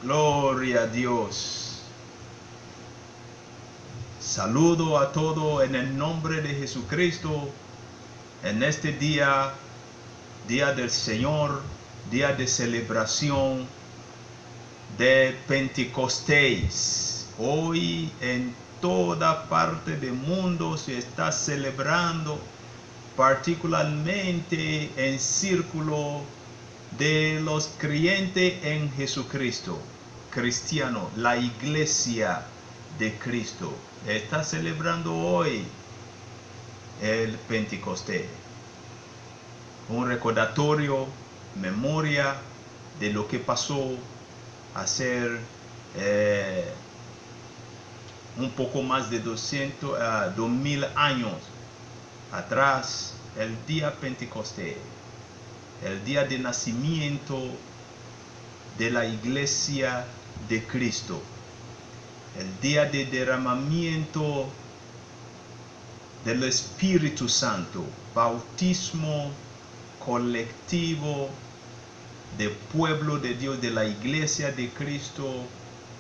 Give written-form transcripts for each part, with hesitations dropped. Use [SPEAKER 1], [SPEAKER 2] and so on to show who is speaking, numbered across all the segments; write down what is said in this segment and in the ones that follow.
[SPEAKER 1] Gloria a Dios. Saludo a todos en el nombre de Jesucristo. En este día, día del Señor, día de celebración de Pentecostés. Hoy en toda parte del mundo se está celebrando, particularmente en círculo de los creyentes en Jesucristo, cristiano, la iglesia de Cristo está celebrando hoy el Pentecostés, un recordatorio, memoria de lo que pasó hace un poco más de 2000 años atrás, el día Pentecostés, el día de nacimiento de la iglesia de Cristo, el día de derramamiento del Espíritu Santo, bautismo colectivo del pueblo de Dios, de la iglesia de Cristo,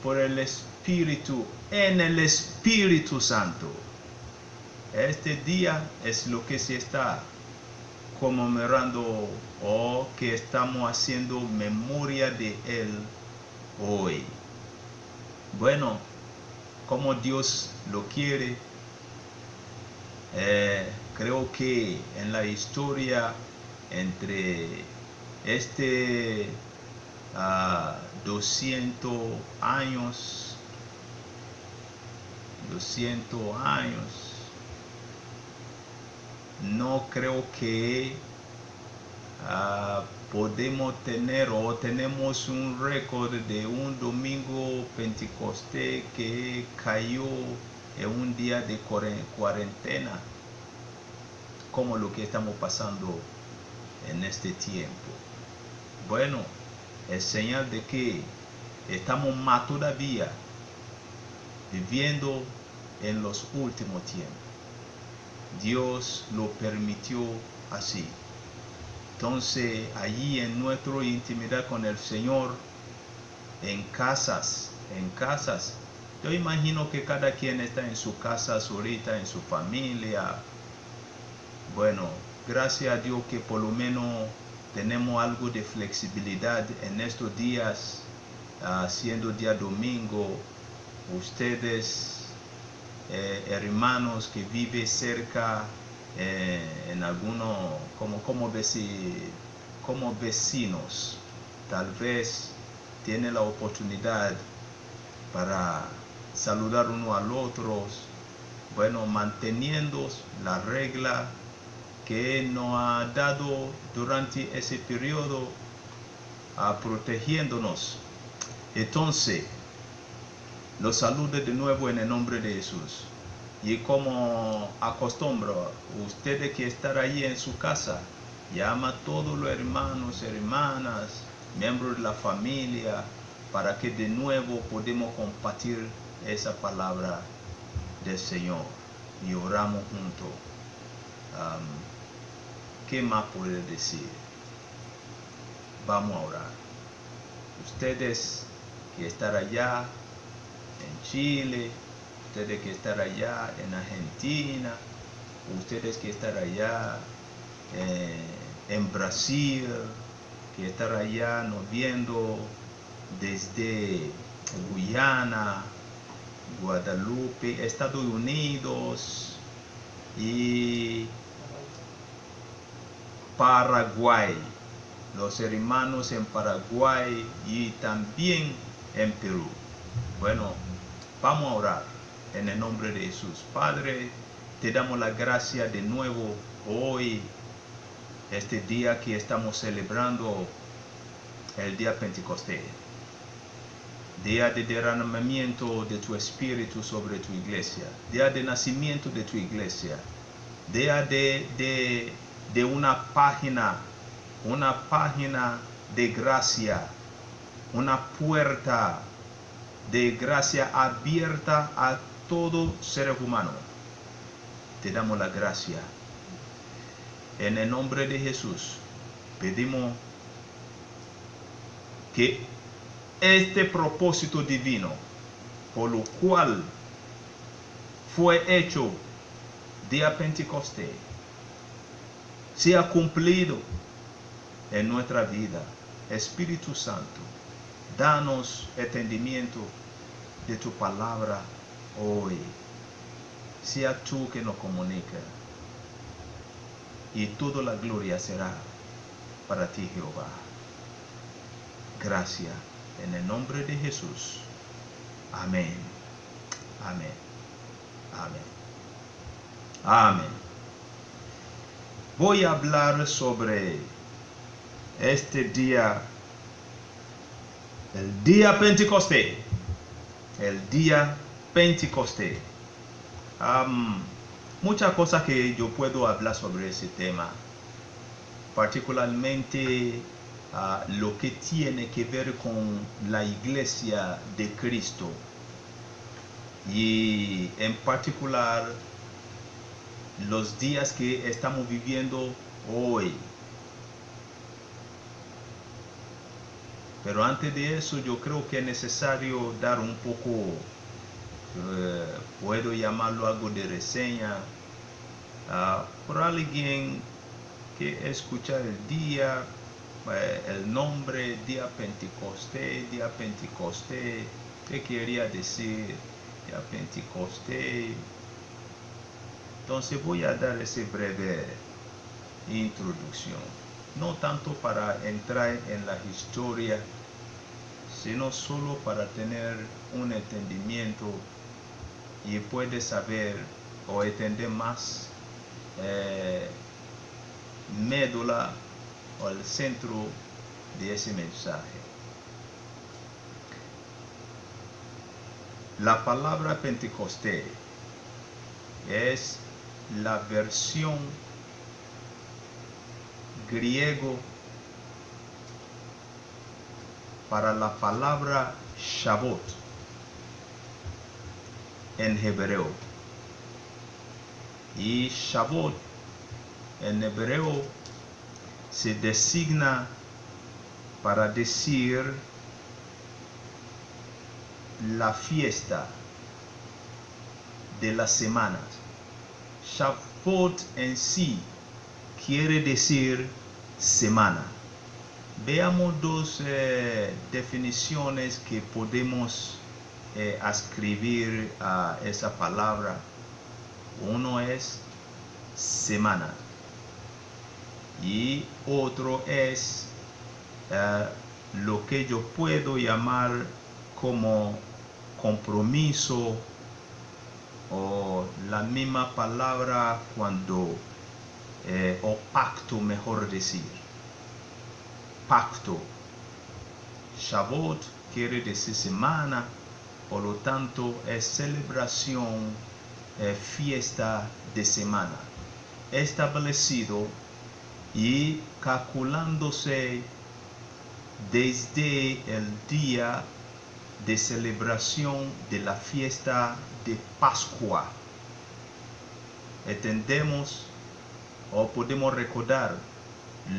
[SPEAKER 1] por el Espíritu, en el Espíritu Santo. Este día es lo que se está conmemorando o que estamos haciendo memoria de él hoy. Bueno, como Dios lo quiere, creo que en la historia entre 200 años, no creo que podemos tener o tenemos un récord de un domingo Pentecostés que cayó en un día de cuarentena como lo que estamos pasando en este tiempo. Bueno, es señal de que estamos más todavía viviendo en los últimos tiempos. Dios lo permitió así. Entonces, allí en nuestra intimidad con el Señor, en casas, yo imagino que cada quien está en su casa ahorita, en su familia. Bueno, gracias a Dios que por lo menos tenemos algo de flexibilidad en estos días, siendo día domingo. Ustedes, hermanos que viven cerca, en algunos, como vecinos, tal vez tienen la oportunidad para saludar uno al otro, bueno, manteniendo la regla que nos ha dado durante ese periodo, protegiéndonos. Entonces, los saludo de nuevo en el nombre de Jesús. Y como acostumbro, ustedes que están ahí en su casa, llama a todos los hermanos, hermanas, miembros de la familia, para que de nuevo podamos compartir esa palabra del Señor y oramos juntos. ¿Qué más puedo decir? Vamos a orar. Ustedes que están allá en Chile, ustedes que están allá en Argentina, ustedes que están allá en Brasil, que están allá nos viendo desde Guyana, Guadalupe, Estados Unidos y Paraguay, los hermanos en Paraguay y también en Perú. Bueno, vamos a orar en el nombre de Jesús. Padre, te damos la gracia de nuevo hoy, este día que estamos celebrando el día Pentecostés, día de derramamiento de tu Espíritu sobre tu iglesia, día de nacimiento de tu iglesia, día de una página de gracia, una puerta de gracia abierta a todo ser humano. Te damos la gracia. En el nombre de Jesús, pedimos que este propósito divino por lo cual fue hecho día Pentecostés sea cumplido en nuestra vida. Espíritu Santo, danos entendimiento de tu palabra hoy. Sea tú que nos comunica, y toda la gloria será para ti, Jehová. Gracias en el nombre de Jesús. Amén. Amén. Amén. Amén. Voy a hablar sobre este día, el día Pentecostés. El día Pentecostés. Muchas cosas que yo puedo hablar sobre ese tema, particularmente lo que tiene que ver con la iglesia de Cristo y en particular los días que estamos viviendo hoy. Pero antes de eso, yo creo que es necesario dar un poco, puedo llamarlo algo de reseña, por alguien que escucha el día, el nombre, día Pentecostés, ¿qué quería decir día Pentecostés? Entonces voy a dar esa breve introducción, no tanto para entrar en la historia, sino solo para tener un entendimiento y puede saber o entender más médula o el centro de ese mensaje. La palabra Pentecostés es la versión griego para la palabra Shavuot en hebreo. Y Shavuot en hebreo se designa para decir la fiesta de las semanas. Shavuot en sí quiere decir semana. Veamos dos definiciones que podemos ascribir a esa palabra. Uno es semana y otro es lo que yo puedo llamar como compromiso, o la misma palabra cuando o pacto, mejor decir, pacto. Shavuot quiere decir semana, por lo tanto es celebración, fiesta de semana, establecido y calculándose desde el día de celebración de la fiesta de Pascua. Entendemos o podemos recordar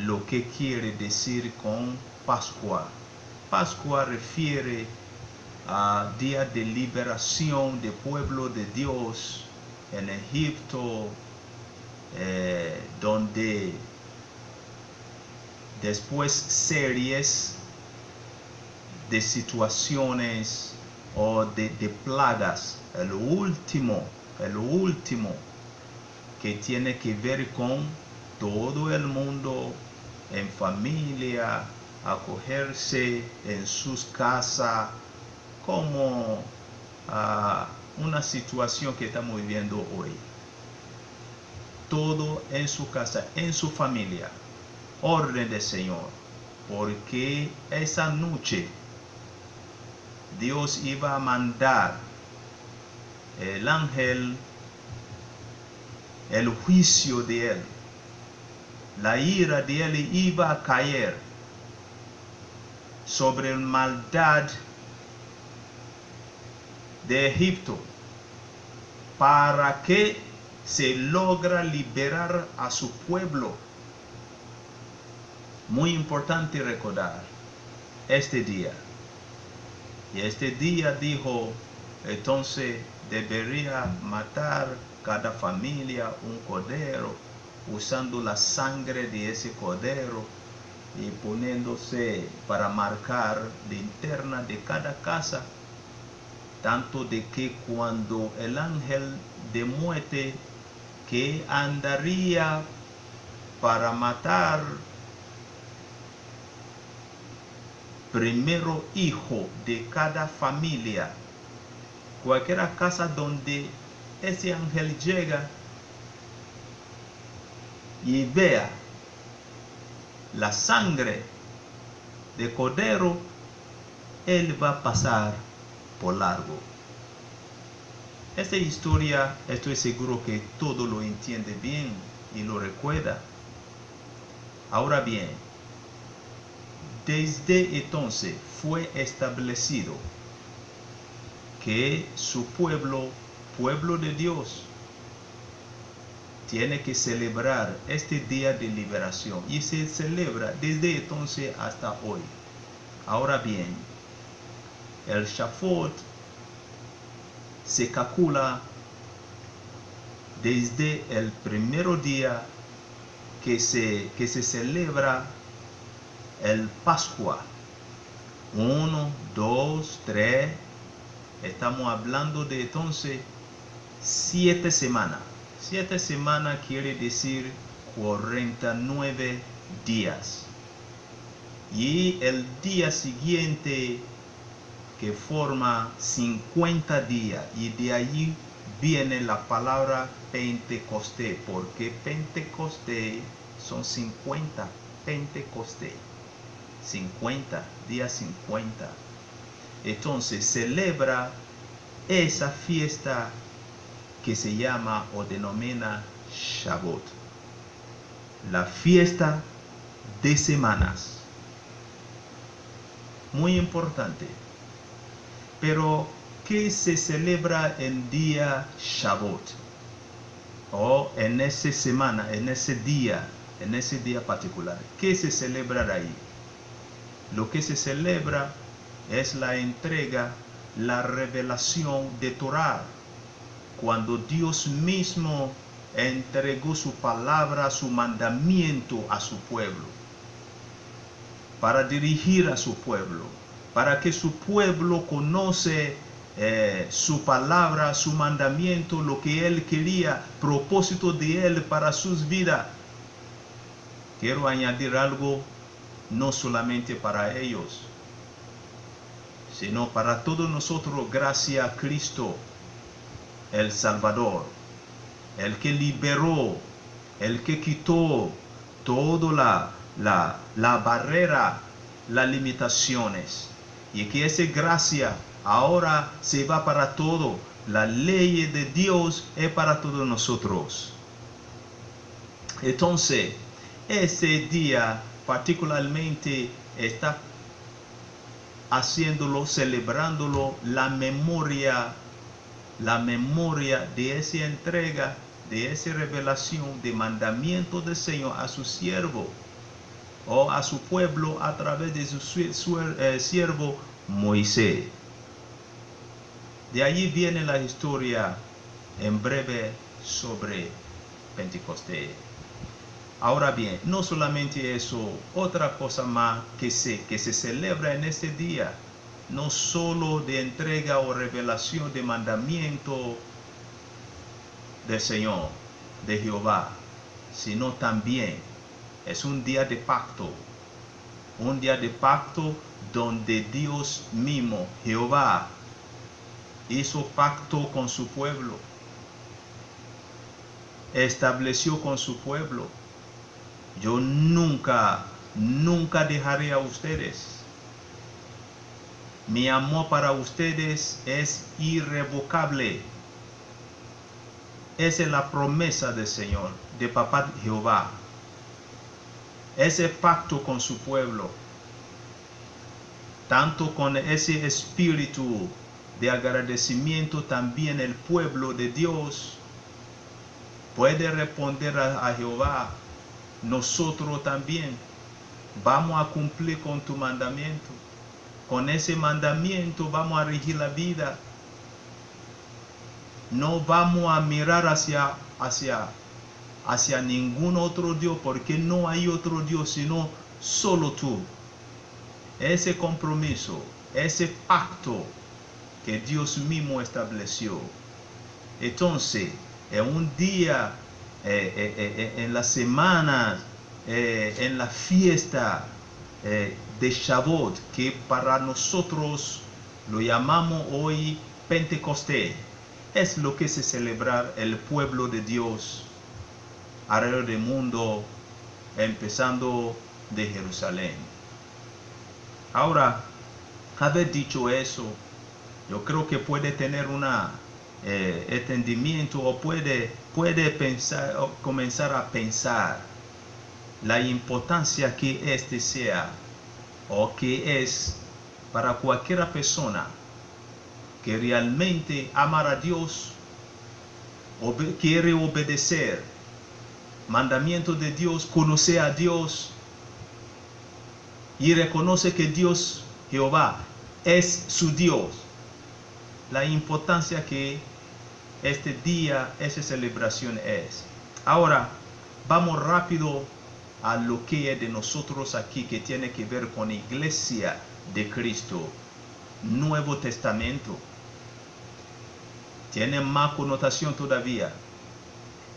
[SPEAKER 1] lo que quiere decir con Pascua. Pascua refiere a día de liberación del pueblo de Dios en Egipto, donde después series de situaciones o de plagas, el último que tiene que ver con todo el mundo en familia, acogerse en sus casas, como una situación que estamos viviendo hoy. Todo en su casa, en su familia, orden del Señor, porque esa noche Dios iba a mandar el ángel, el juicio de él, la ira de él iba a caer sobre la maldad de Egipto, para que se logra liberar a su pueblo. Muy importante recordar este día. Y este día dijo, entonces debería matar cada familia un cordero, usando la sangre de ese cordero y poniéndose para marcar la interna de cada casa, tanto de que cuando el ángel de muerte que andaría para matar primero hijo de cada familia, cualquier casa donde ese ángel llega y vea la sangre de cordero, él va a pasar por largo. Esta historia estoy seguro que todo lo entiende bien y lo recuerda. Ahora bien, desde entonces fue establecido que su pueblo de Dios, tiene que celebrar este día de liberación, y se celebra desde entonces hasta hoy. Ahora bien, el Shavuot se calcula desde el primer día que se celebra el Pascua. 1, 2, 3, estamos hablando de entonces 7 semanas. 7 semanas quiere decir 49 días. Y el día siguiente que forma 50 días. Y de allí viene la palabra Pentecostés, porque Pentecostés son 50. Pentecostés, 50, día 50. Entonces celebra esa fiesta que se llama o denomina Shavuot, la fiesta de semanas. Muy importante. Pero ¿qué se celebra en día Shavuot? O en esa semana, en ese día particular. ¿Qué se celebra ahí? Lo que se celebra es la entrega, la revelación de Torah. Cuando Dios mismo entregó su palabra, su mandamiento a su pueblo, para dirigir a su pueblo, para que su pueblo conoce su palabra, su mandamiento, lo que Él quería, propósito de Él para sus vidas. Quiero añadir algo, no solamente para ellos, sino para todos nosotros, gracias a Cristo, el Salvador, el que liberó, el que quitó toda la barrera, las limitaciones, y que esa gracia ahora se va para todo. La ley de Dios es para todos nosotros. Entonces, ese día particularmente está haciéndolo, celebrándolo, la memoria de esa entrega, de esa revelación, de mandamiento del Señor a su siervo o a su pueblo a través de su siervo Moisés. De allí viene la historia en breve sobre Pentecostés. Ahora bien, no solamente eso, otra cosa más que se celebra en este día, no solo de entrega o revelación de mandamiento del Señor, de Jehová, sino también es un día de pacto. Un día de pacto donde Dios mismo, Jehová, hizo pacto con su pueblo. Estableció con su pueblo. Yo nunca dejaré a ustedes. Mi amor para ustedes es irrevocable. Esa es la promesa del Señor, de Papá Jehová. Ese pacto con su pueblo, tanto con ese espíritu de agradecimiento, también el pueblo de Dios puede responder a Jehová. Nosotros también vamos a cumplir con tu mandamiento. Con ese mandamiento vamos a regir la vida. No vamos a mirar hacia ningún otro Dios, porque no hay otro Dios sino solo tú. Ese compromiso, ese pacto que Dios mismo estableció. Entonces, en un día, en la semana, en la fiesta de Shavuot, que para nosotros lo llamamos hoy Pentecostés, es lo que se celebra el pueblo de Dios alrededor del mundo, empezando de Jerusalén. Ahora, haber dicho eso, yo creo que puede tener un entendimiento o puede pensar o comenzar a pensar la importancia que este sea o que es para cualquier persona que realmente ama a Dios, quiere obedecer mandamientos de Dios, conocer a Dios y reconoce que Dios, Jehová, es su Dios. La importancia que este día, esa celebración es. Ahora, vamos rápido a lo que es de nosotros aquí, que tiene que ver con la iglesia de Cristo. Nuevo Testamento. Tiene más connotación todavía.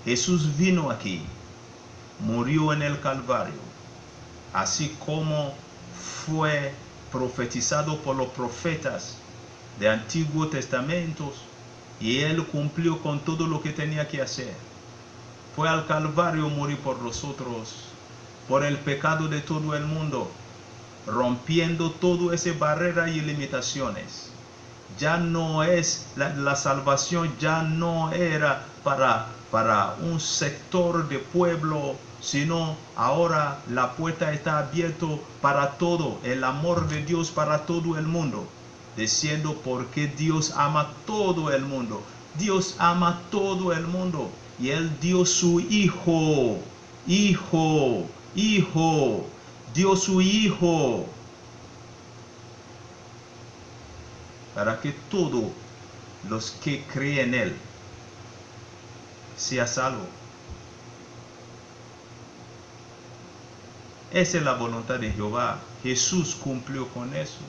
[SPEAKER 1] Jesús vino aquí, murió en el Calvario, así como fue profetizado por los profetas de Antiguo Testamento, y él cumplió con todo lo que tenía que hacer. Fue al Calvario, morir por nosotros, por el pecado de todo el mundo, rompiendo todas esas barreras y limitaciones. Ya no es la salvación, ya no era para un sector de pueblo, sino ahora la puerta está abierta para todo, el amor de Dios para todo el mundo, diciendo porque Dios ama todo el mundo. Dios ama todo el mundo y Él dio su Hijo, dio su Hijo para que todos los que creen en Él sea salvo. Esa es la voluntad de Jehová. Jesús cumplió con eso.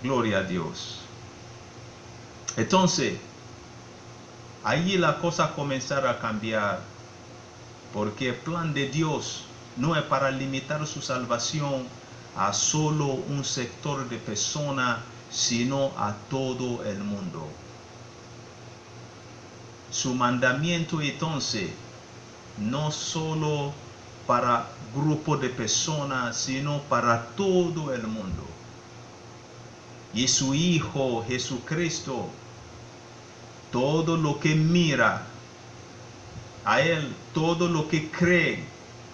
[SPEAKER 1] Gloria a Dios. Entonces, ahí la cosa comenzará a cambiar, porque el plan de Dios no es para limitar su salvación a solo un sector de personas, sino a todo el mundo. Su mandamiento entonces no solo para grupo de personas, sino para todo el mundo. Y su Hijo Jesucristo, todo lo que mira a Él, todo lo que cree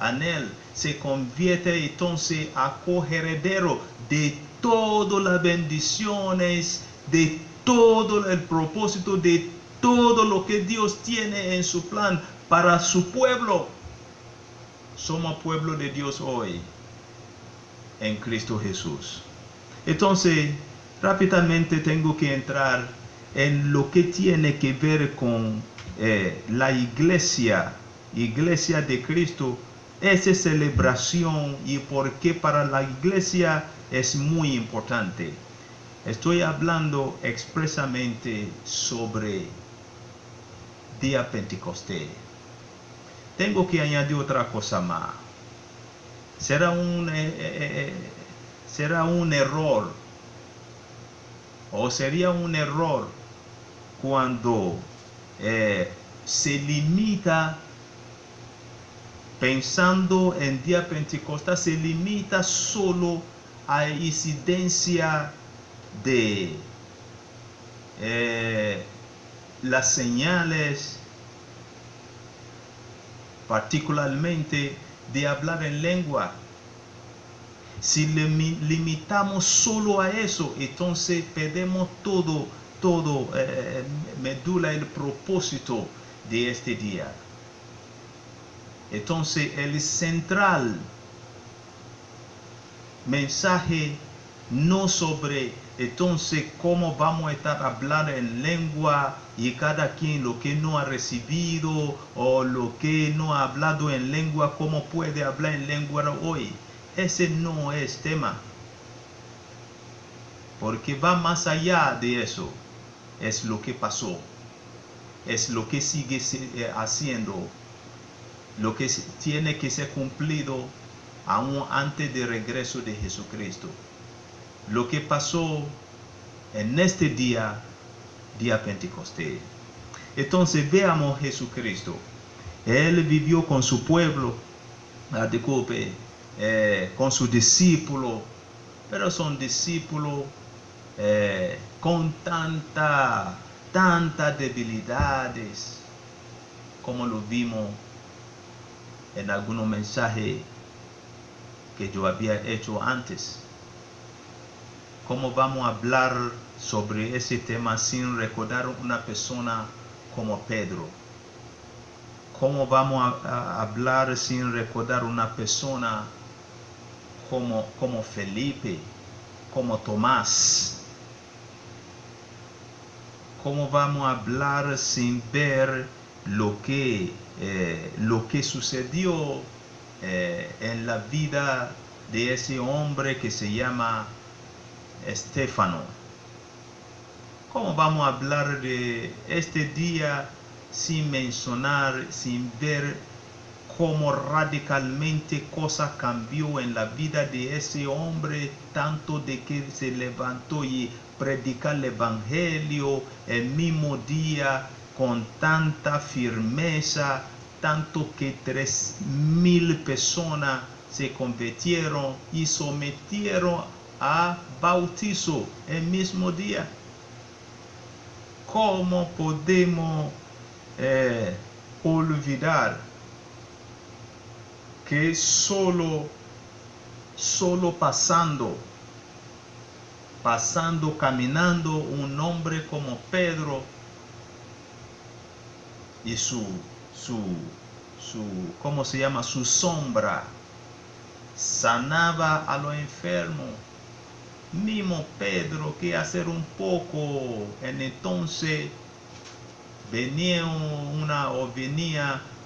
[SPEAKER 1] en Él, se convierte entonces a coheredero de todas las bendiciones, de todo el propósito, de todo lo que Dios tiene en su plan para su pueblo. Somos pueblo de Dios hoy en Cristo Jesús. Entonces, rápidamente tengo que entrar en lo que tiene que ver con la iglesia de Cristo, esa celebración y por qué para la iglesia es muy importante. Estoy hablando expresamente sobre día Pentecostés. Tengo que añadir otra cosa más. Será un error, o sería un error cuando se limita, pensando en día Pentecostés, se limita solo a incidencia de las señales, particularmente de hablar en lengua. Si limitamos solo a eso, entonces perdemos todo medula el propósito de este día. Entonces el central mensaje no sobre entonces cómo vamos a estar hablando en lengua y cada quien lo que no ha recibido o lo que no ha hablado en lengua, cómo puede hablar en lengua hoy. Ese no es tema, porque va más allá de eso. Es lo que pasó, es lo que sigue haciendo, lo que tiene que ser cumplido aún antes del regreso de Jesucristo. Lo que pasó en este día Pentecostés. Entonces veamos Jesucristo. Él vivió con su pueblo, con sus discípulos, pero son discípulos con tantas debilidades, como lo vimos en algunos mensajes que yo había hecho antes. ¿Cómo vamos a hablar sobre ese tema sin recordar una persona como Pedro? ¿Cómo vamos a hablar sin recordar una persona como Felipe, como Tomás? ¿Cómo vamos a hablar sin ver lo que sucedió en la vida de ese hombre que se llama Estéfano? ¿Cómo vamos a hablar de este día sin mencionar, sin ver cómo radicalmente cosa cambió en la vida de ese hombre, tanto de que se levantó y predicar el evangelio el mismo día con tanta firmeza, tanto que 3,000 personas se convirtieron y sometieron a bautizo el mismo día? ¿Cómo podemos olvidar que solo caminando un hombre como Pedro y ¿cómo se llama? Su sombra sanaba a los enfermos? Mismo Pedro que hacer un poco, entonces venía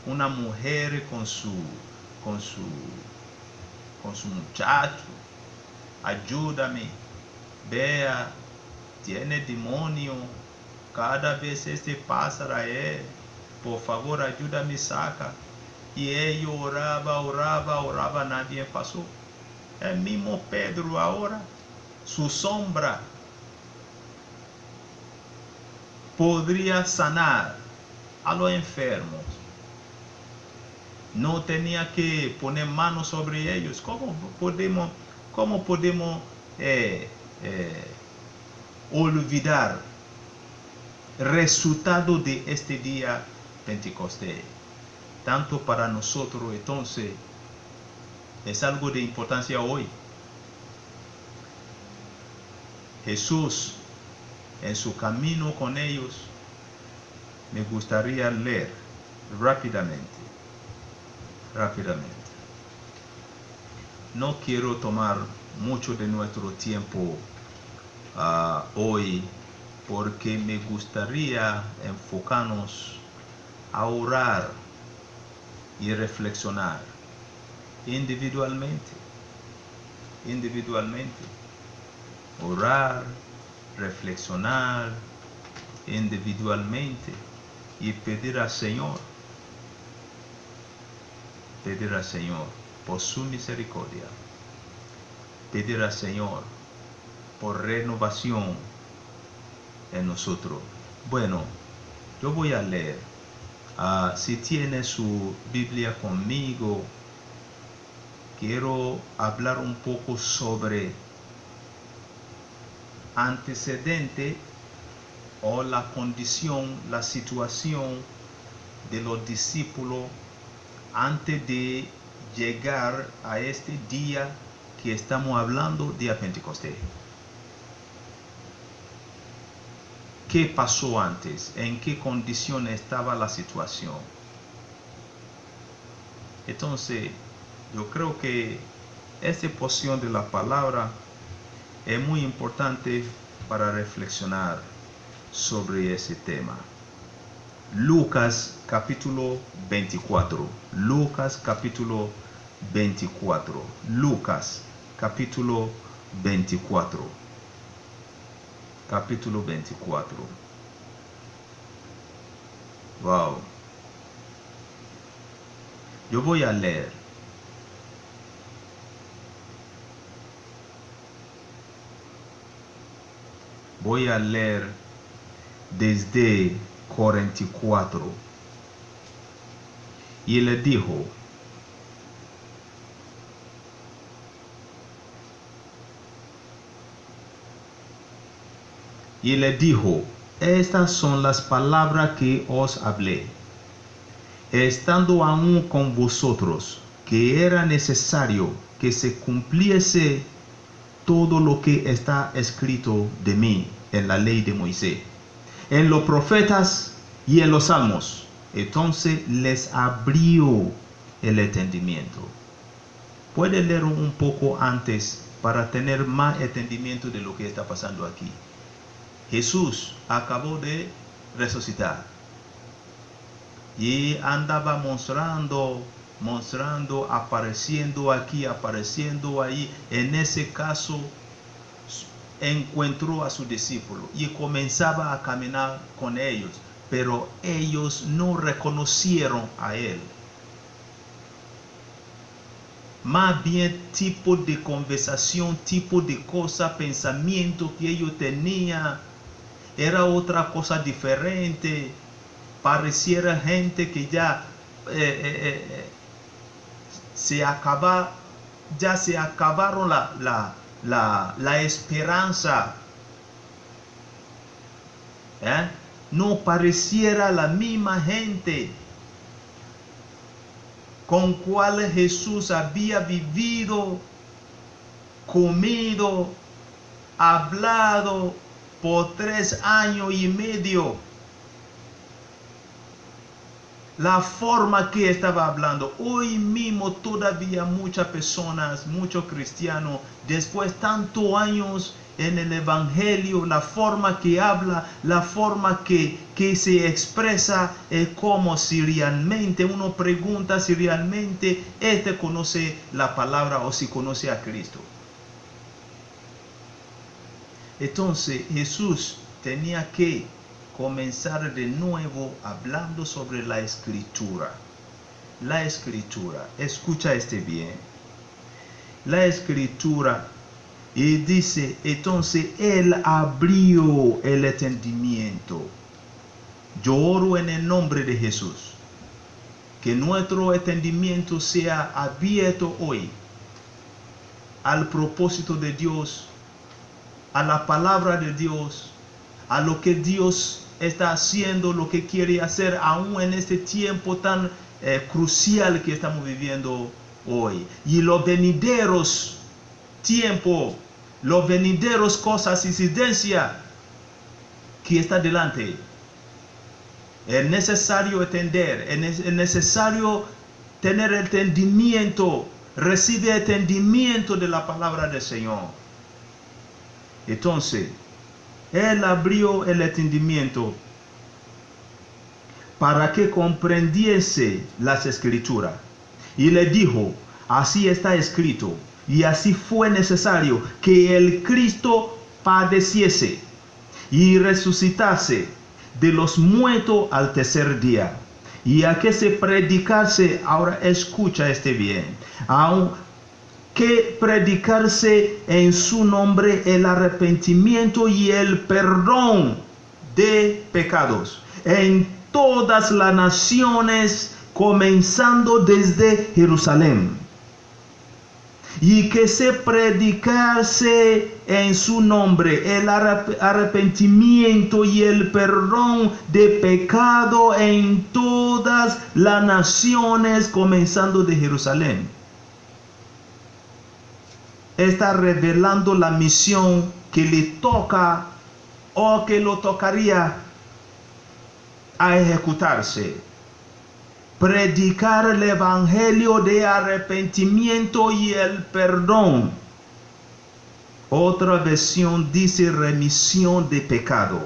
[SPEAKER 1] una mujer con su muchacho. Ayúdame, vea, tiene demonio, cada vez pasa a él, por favor ayúdame, saca. Y ella oraba, nadie pasó. El mismo Pedro ahora, su sombra podría sanar a los enfermos. No tenía que poner manos sobre ellos. ¿Cómo podemos olvidar el resultado de este día Pentecostés? Tanto para nosotros, entonces, es algo de importancia hoy. Jesús, en su camino con ellos, me gustaría leer rápidamente. No quiero tomar mucho de nuestro tiempo hoy, porque me gustaría enfocarnos a orar y reflexionar individualmente. Orar, reflexionar individualmente y pedir al Señor por su misericordia, pedir al Señor por renovación en nosotros. Bueno, yo voy a leer. Si tiene su Biblia conmigo, quiero hablar un poco sobre antecedente o la condición, la situación de los discípulos antes de llegar a este día que estamos hablando, día Pentecostés. ¿Qué pasó antes? ¿En qué condición estaba la situación? Entonces, yo creo que esta porción de la palabra es muy importante para reflexionar sobre ese tema. Lucas capítulo 24. Lucas capítulo 24. Lucas capítulo 24. Capítulo 24. Wow. Yo voy a leer. Voy a leer desde 44. Y le dijo: estas son las palabras que os hablé, estando aún con vosotros, que era necesario que se cumpliese todo lo que está escrito de mí en la ley de Moisés, en los profetas y en los salmos. Entonces les abrió el entendimiento. Puede leer un poco antes para tener más entendimiento de lo que está pasando aquí. Jesús acabó de resucitar y andaba mostrando, apareciendo aquí, apareciendo ahí. En ese caso encontró a sus discípulos y comenzaba a caminar con ellos, pero ellos no reconocieron a él. Más bien, tipo de conversación, tipo de cosa, pensamiento que ellos tenían era otra cosa diferente. Pareciera gente que ya se acabaron la esperanza. No pareciera la misma gente con cual Jesús había vivido, comido, hablado por 3 años y medio. La forma que estaba hablando. Hoy mismo todavía muchas personas, muchos cristianos, después de tantos años en el evangelio, la forma que habla, la forma que se expresa, es como si realmente uno pregunta si realmente conoce la palabra o si conoce a Cristo. Entonces Jesús tenía que comenzar de nuevo hablando sobre la escritura. La escritura, escucha bien. La escritura, y dice, entonces él abrió el entendimiento. Yo oro en el nombre de Jesús, que nuestro entendimiento sea abierto hoy al propósito de Dios, a la palabra de Dios, a lo que Dios está haciendo, lo que quiere hacer aún en este tiempo tan crucial que estamos viviendo hoy. Y los venideros tiempos, los venideros cosas, incidencia que está delante. Es necesario entender, es necesario tener entendimiento, recibir entendimiento de la palabra del Señor. Entonces, él abrió el entendimiento para que comprendiese las escrituras. Y le dijo, así está escrito, y así fue necesario que el Cristo padeciese y resucitase de los muertos al tercer día, y a que se predicase, ahora escucha bien, que predicarse en su nombre el arrepentimiento y el perdón de pecados en todas las naciones, comenzando desde Jerusalén. Y que se predicase en su nombre el arrepentimiento y el perdón de pecado en todas las naciones, comenzando de Jerusalén. Está revelando la misión que le toca o que lo tocaría a ejecutarse. predicar el evangelio de arrepentimiento y el perdón. Otra versión dice remisión de pecado.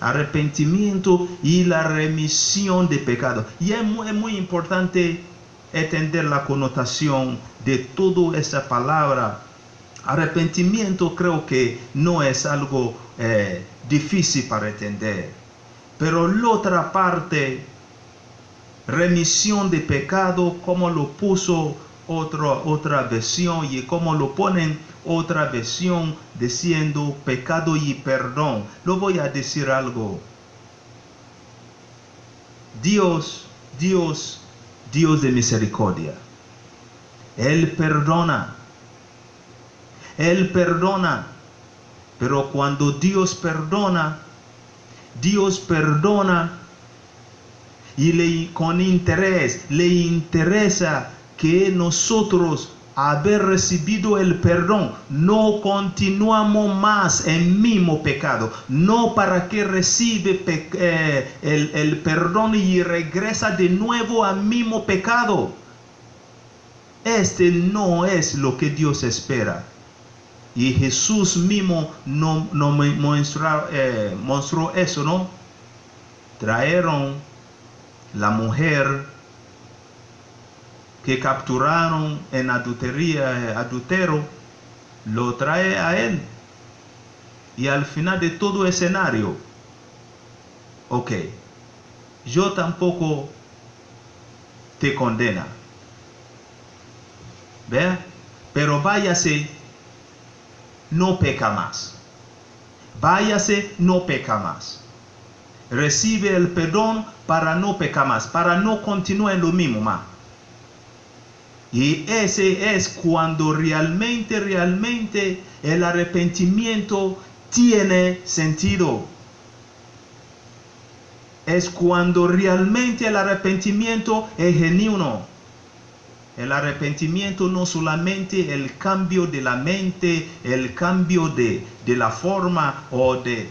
[SPEAKER 1] Arrepentimiento y la remisión de pecado. Y es muy importante entender la connotación de toda esa palabra. Arrepentimiento creo que no es algo difícil para entender. Pero la otra parte, remisión de pecado, como lo puso otra versión y como lo ponen otra versión diciendo pecado y perdón. Lo voy a decir algo. Dios de misericordia. Él perdona. Pero cuando Dios perdona y con interés, le interesa que nosotros haber recibido el perdón, no continuamos más en mismo pecado, no para que recibe el perdón y regresa de nuevo al mismo pecado. Este no es lo que Dios espera. Y Jesús mismo no mostró eso, ¿no? Trajeron la mujer que capturaron en adulterio, lo trae a él. Y al final de todo escenario, ok, yo tampoco te condena. ¿Ve? Pero váyase, no peca más. Váyase, no peca más. Recibe el perdón para no pecar más, para no continuar en lo mismo más. Y ese es cuando realmente el arrepentimiento tiene sentido. Es cuando realmente el arrepentimiento es genuino. El arrepentimiento no solamente el cambio de la mente, el cambio de la forma o de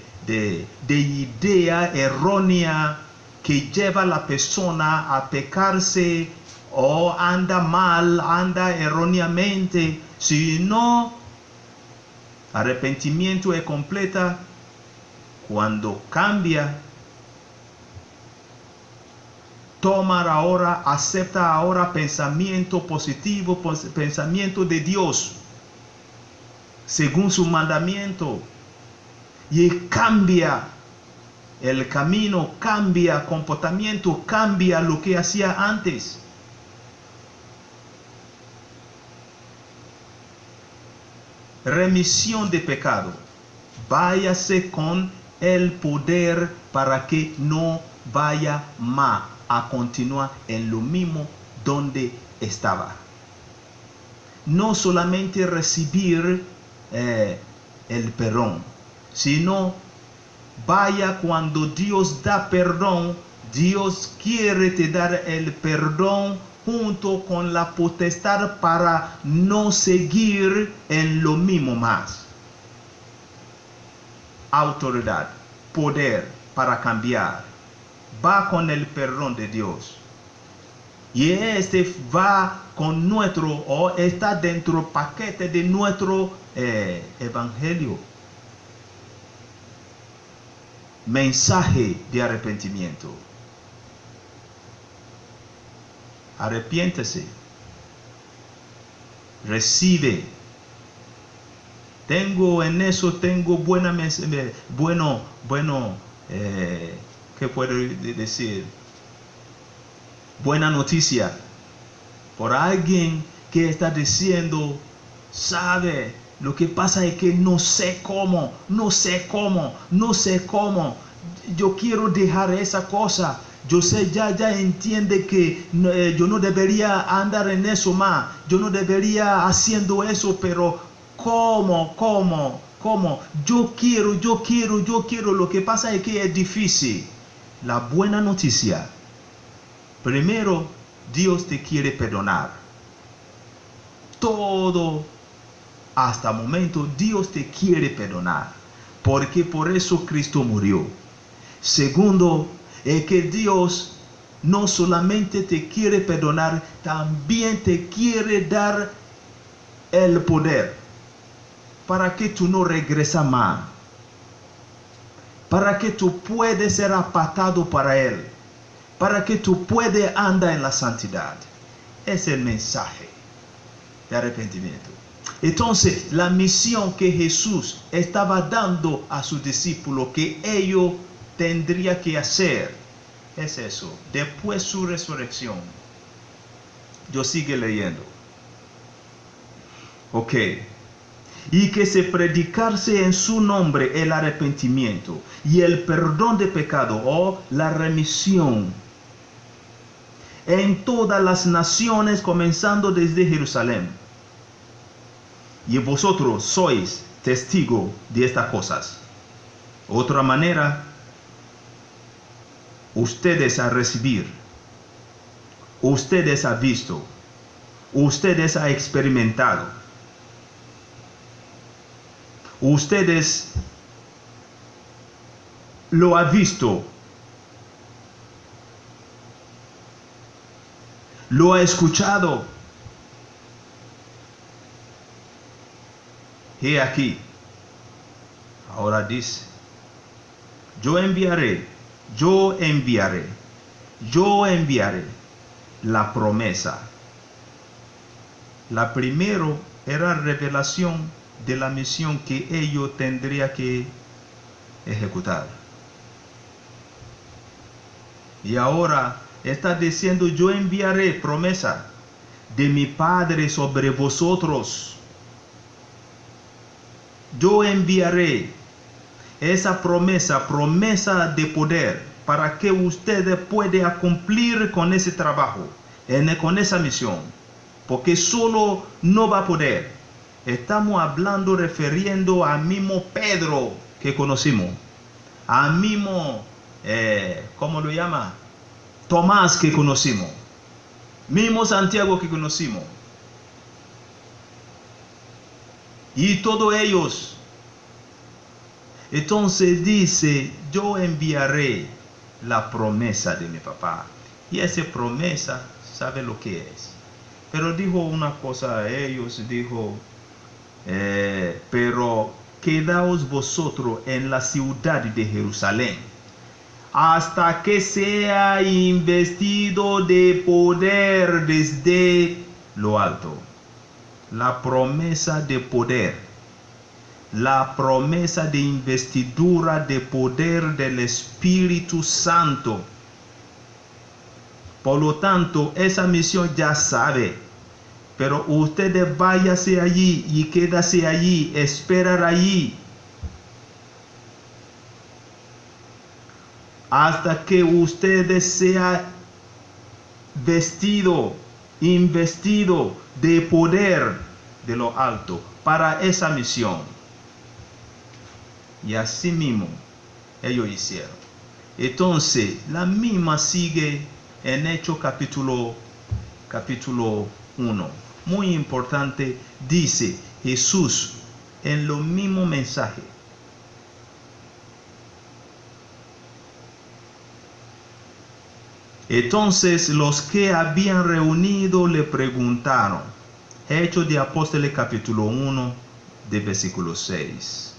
[SPEAKER 1] idea errónea que lleva a la persona a pecarse o anda mal, anda erróneamente, sino arrepentimiento es completa cuando cambia. Toma ahora, acepta ahora pensamiento positivo, pensamiento de Dios, según su mandamiento. Y cambia el camino, cambia comportamiento, cambia lo que hacía antes. Remisión de pecado. Váyase con el poder para que no vaya más a continuar en lo mismo donde estaba. No solamente recibir el perdón, sino vaya cuando Dios da perdón, Dios quiere te dar el perdón junto con la potestad para no seguir en lo mismo más. Autoridad, poder para cambiar. Va con el perdón de Dios. Y este va con nuestro, o está dentro del paquete de nuestro evangelio. Mensaje de arrepentimiento. Arrepiéntese. Recibe. Tengo ¿qué puedo decir? Buena noticia por alguien que está diciendo, sabe, lo que pasa es que no sé cómo, yo quiero dejar esa cosa, yo sé, ya entiende que yo no debería andar en eso más, yo no debería haciendo eso, pero ¿cómo? Yo quiero, lo que pasa es que es difícil. La buena noticia, primero, Dios te quiere perdonar. Todo hasta el momento Dios te quiere perdonar, porque por eso Cristo murió. Segundo, es que Dios no solamente te quiere perdonar, también te quiere dar el poder para que tú no regresas más, para que tú puedas ser apartado para Él, para que tú puedas andar en la santidad. Es el mensaje de arrepentimiento. Entonces, la misión que Jesús estaba dando a sus discípulos, que ellos tendrían que hacer, es eso. Después de su resurrección. Yo sigo leyendo. Ok. Y que se predicase en su nombre el arrepentimiento y el perdón de pecado o la remisión en todas las naciones, comenzando desde Jerusalén. Y vosotros sois testigos de estas cosas. Otra manera, ustedes han recibido, ustedes han visto, ustedes han experimentado, ustedes lo han visto, lo han escuchado. He aquí, ahora dice, yo enviaré la promesa. La primero era revelación de la misión que ellos tendrían que ejecutar. Y ahora está diciendo, yo enviaré promesa de mi Padre sobre vosotros. Yo enviaré esa promesa de poder, para que ustedes puedan cumplir con ese trabajo, con esa misión. Porque solo no va a poder. Estamos hablando, refiriendo a mismo Pedro que conocimos, a mismo, ¿cómo lo llama? Tomás que conocimos, mismo Santiago que conocimos. Y todos ellos. Entonces dice, yo enviaré la promesa de mi papá. Y esa promesa, ¿sabe lo que es? Pero dijo una cosa a ellos, dijo, pero quedaos vosotros en la ciudad de Jerusalén, hasta que sea investido de poder desde lo alto. La promesa de poder, la promesa de investidura de poder del Espíritu Santo. Por lo tanto, esa misión ya sabe, pero ustedes váyase allí y quédase allí, esperar allí, hasta que ustedes sean investido de poder de lo alto para esa misión. Y así mismo ellos hicieron. Entonces la misma sigue en Hechos capítulo 1. Muy importante, dice Jesús en lo mismo mensaje. Entonces los que habían reunido le preguntaron. Hechos de Apóstoles capítulo 1 de versículo 6.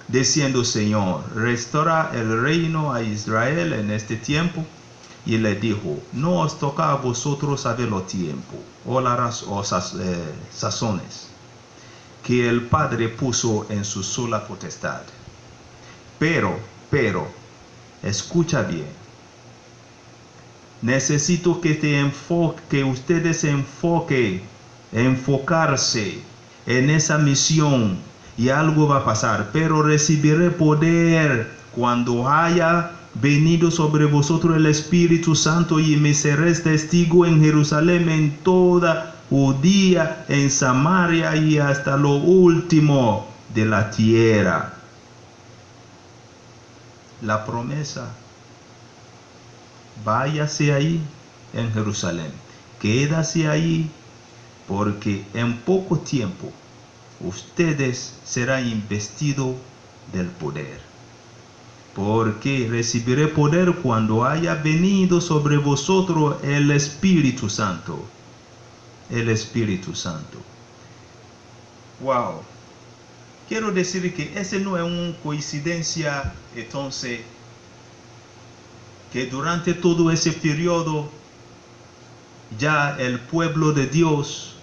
[SPEAKER 1] Diciendo, Señor, restaura el reino a Israel en este tiempo. Y le dijo, no os toca a vosotros saber los tiempos o las sazones que el Padre puso en su sola potestad. Pero, escucha bien. Necesito que ustedes se enfocarse en esa misión, y algo va a pasar. Pero recibiré poder cuando haya venido sobre vosotros el Espíritu Santo, y me seréis testigo en Jerusalén, en toda Judía, en Samaria y hasta lo último de la tierra. La promesa, váyase ahí en Jerusalén, quédase ahí, porque en poco tiempo ustedes serán investidos del poder. porque recibiré poder cuando haya venido sobre vosotros el Espíritu Santo. El Espíritu Santo. Wow. Quiero decir que ese no es una coincidencia, entonces, que durante todo ese periodo ya el pueblo de Dios,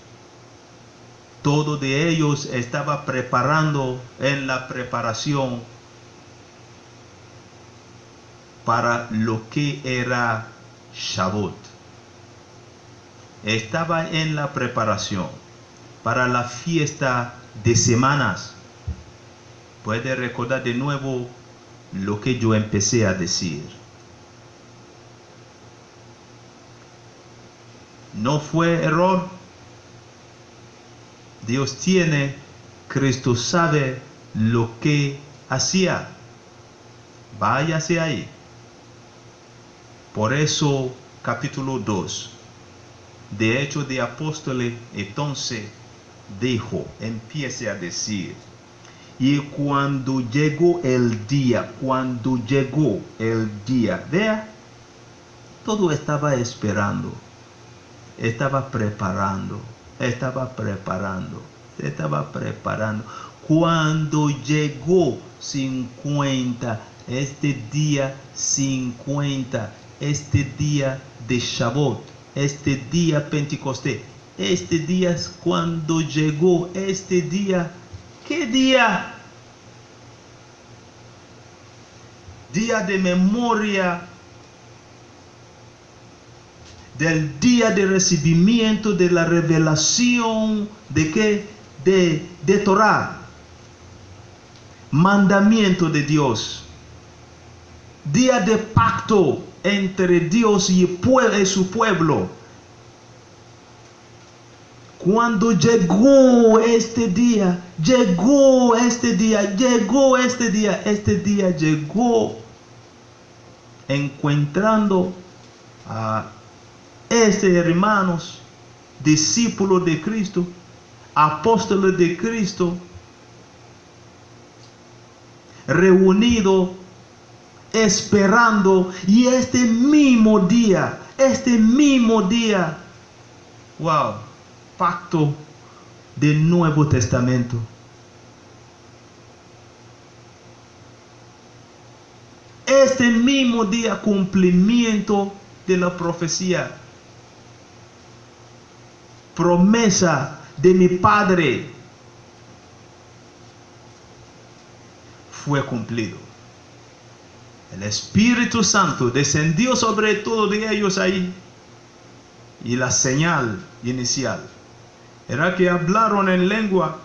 [SPEAKER 1] todo de ellos estaba preparando en la preparación para lo que era Shavuot. Estaba en la preparación para la fiesta de semanas. Puede recordar de nuevo lo que yo empecé a decir. No fue error. Dios tiene, Cristo sabe lo que hacía. Váyase ahí. Por eso, capítulo 2 de Hechos de Apóstoles, entonces dijo, empiece a decir, y cuando llegó el día, vea, todo estaba esperando, estaba preparando. Cuando llegó 50, este día 50, este día de Shavuot, este día Pentecostés, este día es cuando llegó este día. ¿Qué día? Día de memoria del día de recibimiento de la revelación de qué, de Torah, mandamiento de Dios, día de pacto entre Dios y su pueblo. Cuando llegó este día llegó encontrando a hermanos, discípulos de Cristo, apóstoles de Cristo, reunidos, esperando, y este mismo día, wow, pacto del Nuevo Testamento. Este mismo día, cumplimiento de la profecía, promesa de mi Padre, fue cumplido. El Espíritu Santo descendió sobre todos de ellos ahí, y la señal inicial era que hablaron en lengua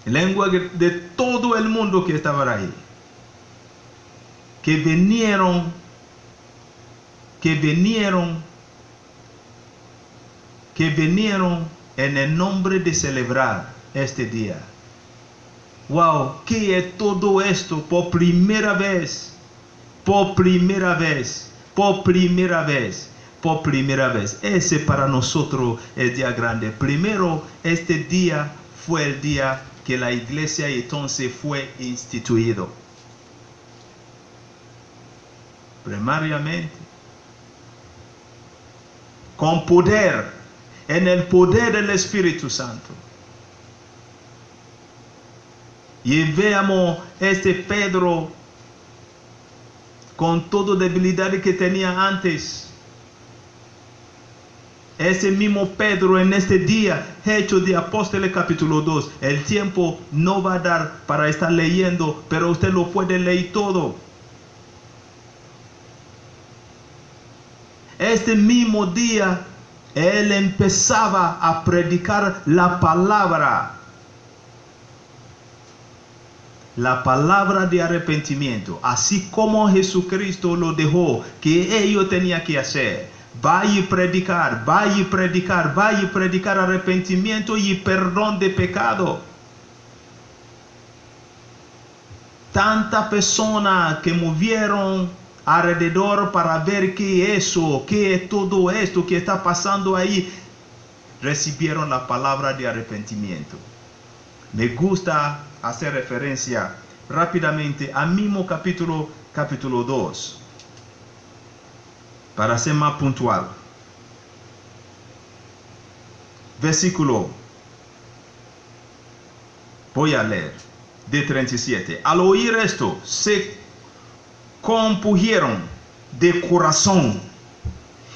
[SPEAKER 1] de todo el mundo que estaba ahí, que vinieron en el nombre de celebrar este día. Wow, ¿qué es todo esto? Por primera vez. Ese para nosotros es día grande. Primero, este día fue el día que la iglesia entonces fue instituido. Primariamente, con poder, en el poder del Espíritu Santo. Y veamos este Pedro, con toda debilidad que tenía antes. Ese mismo Pedro en este día, Hechos de Apóstoles capítulo 2. El tiempo no va a dar para estar leyendo, pero usted lo puede leer todo. Este mismo día, él empezaba a predicar la palabra de arrepentimiento, así como Jesucristo lo dejó, que ellos tenían que hacer. Vaya y predicar arrepentimiento y perdón de pecado. Tantas personas que movieron alrededor para ver qué es todo esto que está pasando ahí, recibieron la palabra de arrepentimiento. Me gusta hacer referencia rápidamente al mismo capítulo 2, para ser más puntual. Versículo, voy a leer, de 37. Al oír esto, se compusieron de corazón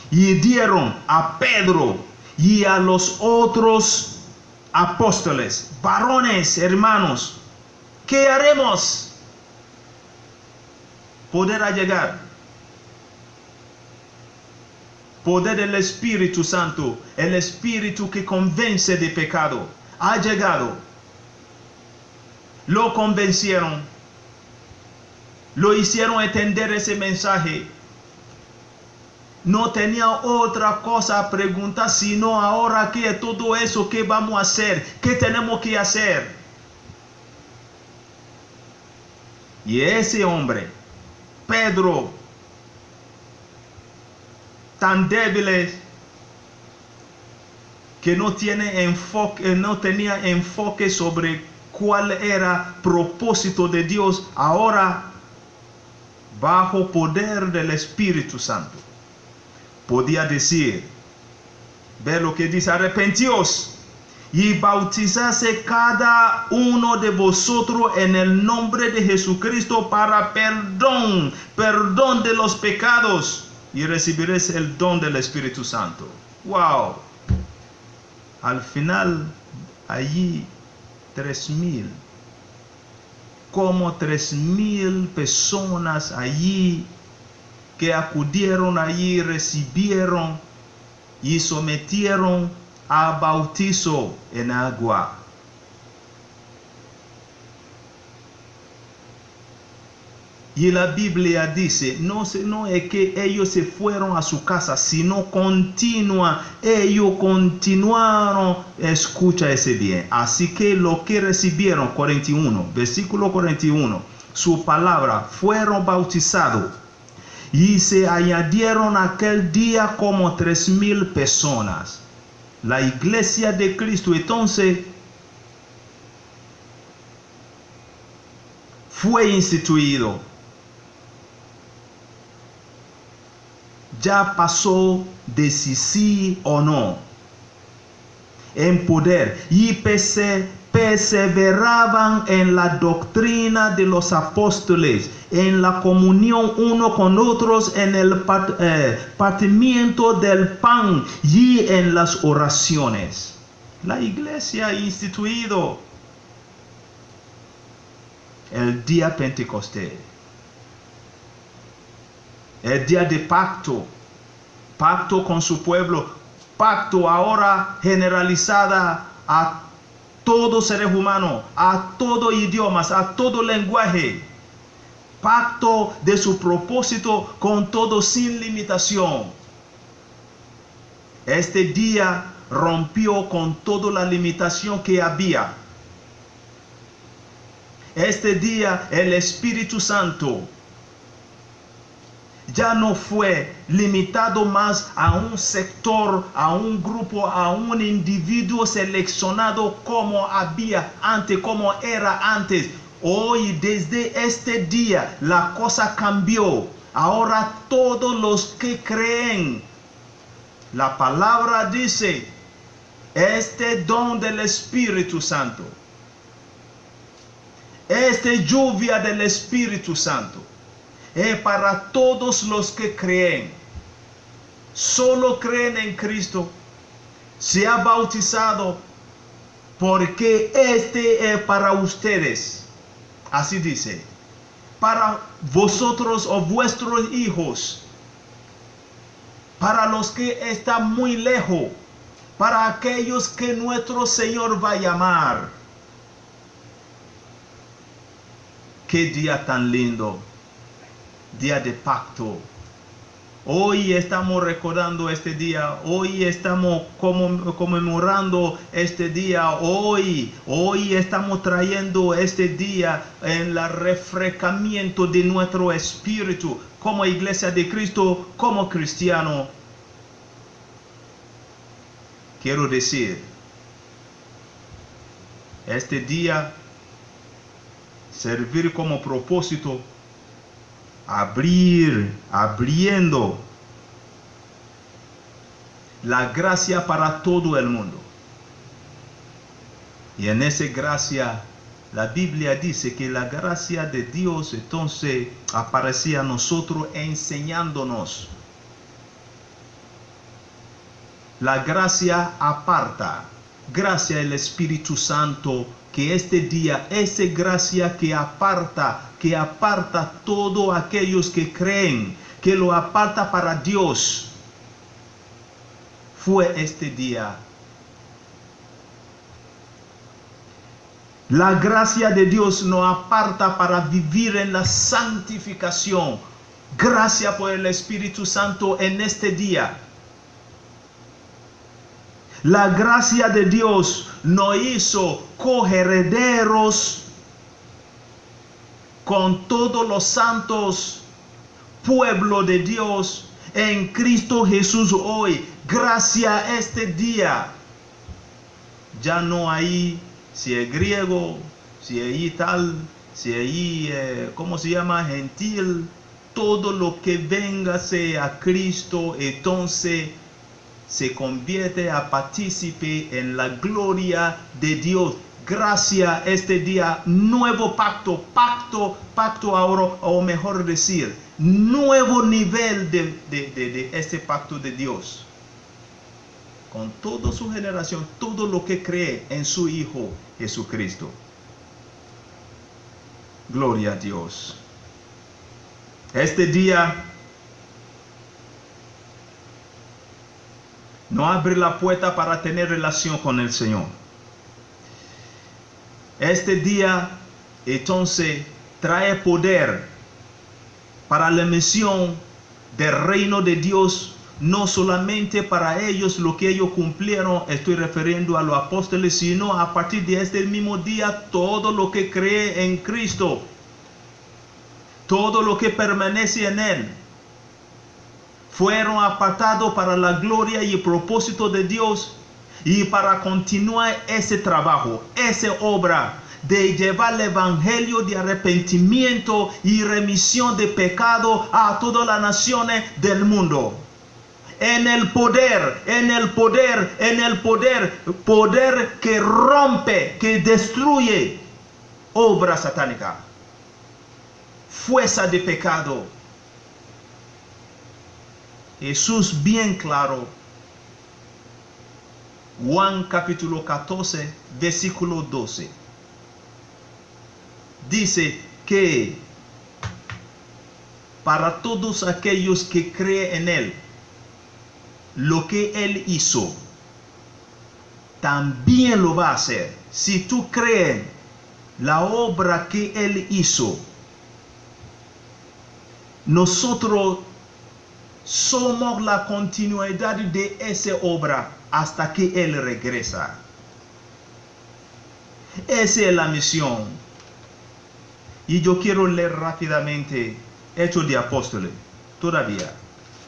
[SPEAKER 1] y dieron a Pedro y a los otros apóstoles: varones, hermanos, ¿qué haremos? Poder a llegar. Poder del Espíritu Santo, el Espíritu que convence de pecado, ha llegado. Lo convencieron, lo hicieron entender ese mensaje. No tenía otra cosa a preguntar sino: ahora que todo eso, ¿qué vamos a hacer? ¿Qué tenemos que hacer? Y ese hombre, Pedro, tan débil que no tenía enfoque sobre cuál era el propósito de Dios, ahora bajo poder del Espíritu Santo podía decir, ve lo que dice: arrepentíos y bautizarse cada uno de vosotros en el nombre de Jesucristo para perdón de los pecados, y recibiréis el don del Espíritu Santo. Wow. Al final, allí 3,000, como 3,000 personas allí que acudieron allí, recibieron y sometieron a bautizo en agua. Y la Biblia dice, no es que ellos se fueron a su casa, sino ellos continuaron, escucha ese bien. Así que lo que recibieron, 41, versículo 41, su palabra, fueron bautizados y se añadieron aquel día como 3,000 personas. La iglesia de Cristo entonces fue instituido. Ya pasó de sí o no en poder, y perseveraban en la doctrina de los apóstoles, en la comunión uno con otros, en el partimiento del pan y en las oraciones. La iglesia ha instituido el día Pentecostés, el día de pacto con su pueblo, pacto ahora generalizada a todo ser humano, a todo idioma, a todo lenguaje, pacto de su propósito con todo sin limitación. Este día rompió con toda la limitación que había. Este día el Espíritu Santo ya no fue limitado más a un sector, a un grupo, a un individuo seleccionado como había antes, como era antes. Hoy, desde este día, la cosa cambió. Ahora todos los que creen, la palabra dice, este don del Espíritu Santo, esta lluvia del Espíritu Santo, para todos los que creen. Solo creen en Cristo, se ha bautizado, porque este es para ustedes. Así dice, para vosotros o vuestros hijos, para los que están muy lejos, para aquellos que nuestro Señor va a llamar. Qué día tan lindo. Día de pacto. Hoy estamos recordando este día, hoy estamos conmemorando este día, hoy estamos trayendo este día en el refrescamiento de nuestro espíritu como iglesia de Cristo, como cristiano. Quiero decir, este día servir como propósito, abriendo la gracia para todo el mundo. Y en esa gracia, la Biblia dice que la gracia de Dios entonces aparecía a nosotros enseñándonos. La gracia aparta, gracia del Espíritu Santo, que este día, esa gracia que aparta todos aquellos que creen, que lo aparta para Dios, fue este día. La gracia de Dios nos aparta para vivir en la santificación. Gracias por el Espíritu Santo en este día. La gracia de Dios nos hizo coherederos con todos los santos, pueblo de Dios, en Cristo Jesús hoy. Gracias a este día. Ya no hay si es griego, si es tal, si es, ¿cómo se llama? Gentil. Todo lo que venga sea Cristo, entonces se convierte a partícipe en la gloria de Dios. Gracias a este día, nuevo pacto ahora, o mejor decir, nuevo nivel de este pacto de Dios. Con toda su generación, todo lo que cree en su Hijo Jesucristo. Gloria a Dios. Este día no abre la puerta para tener relación con el Señor. Este día, entonces, trae poder para la misión del reino de Dios. No solamente para ellos lo que ellos cumplieron, estoy refiriendo a los apóstoles, sino a partir de este mismo día, todo lo que cree en Cristo, todo lo que permanece en Él, fueron apartados para la gloria y el propósito de Dios y para continuar ese trabajo, esa obra de llevar el evangelio de arrepentimiento y remisión de pecado a todas las naciones del mundo. En el poder que rompe, que destruye obra satánica, fuerza de pecado. Jesús bien claro, Juan capítulo 14, versículo 12, dice que para todos aquellos que creen en Él, lo que Él hizo, también lo va a hacer. Si tú crees la obra que Él hizo, nosotros somos la continuidad de esa obra hasta que Él regresa. Esa es la misión. Y yo quiero leer rápidamente Hechos de Apóstoles, todavía,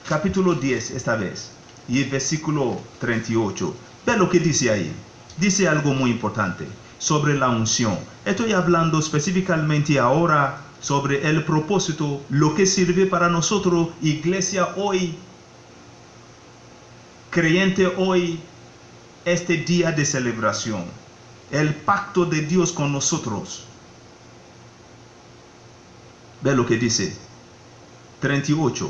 [SPEAKER 1] capítulo 10 esta vez. Y el versículo 38. Ve lo que dice ahí. Dice algo muy importante sobre la unción. Estoy hablando específicamente ahora sobre el propósito, lo que sirve para nosotros, iglesia hoy, creyente hoy, este día de celebración. El pacto de Dios con nosotros. Ve lo que dice. 38.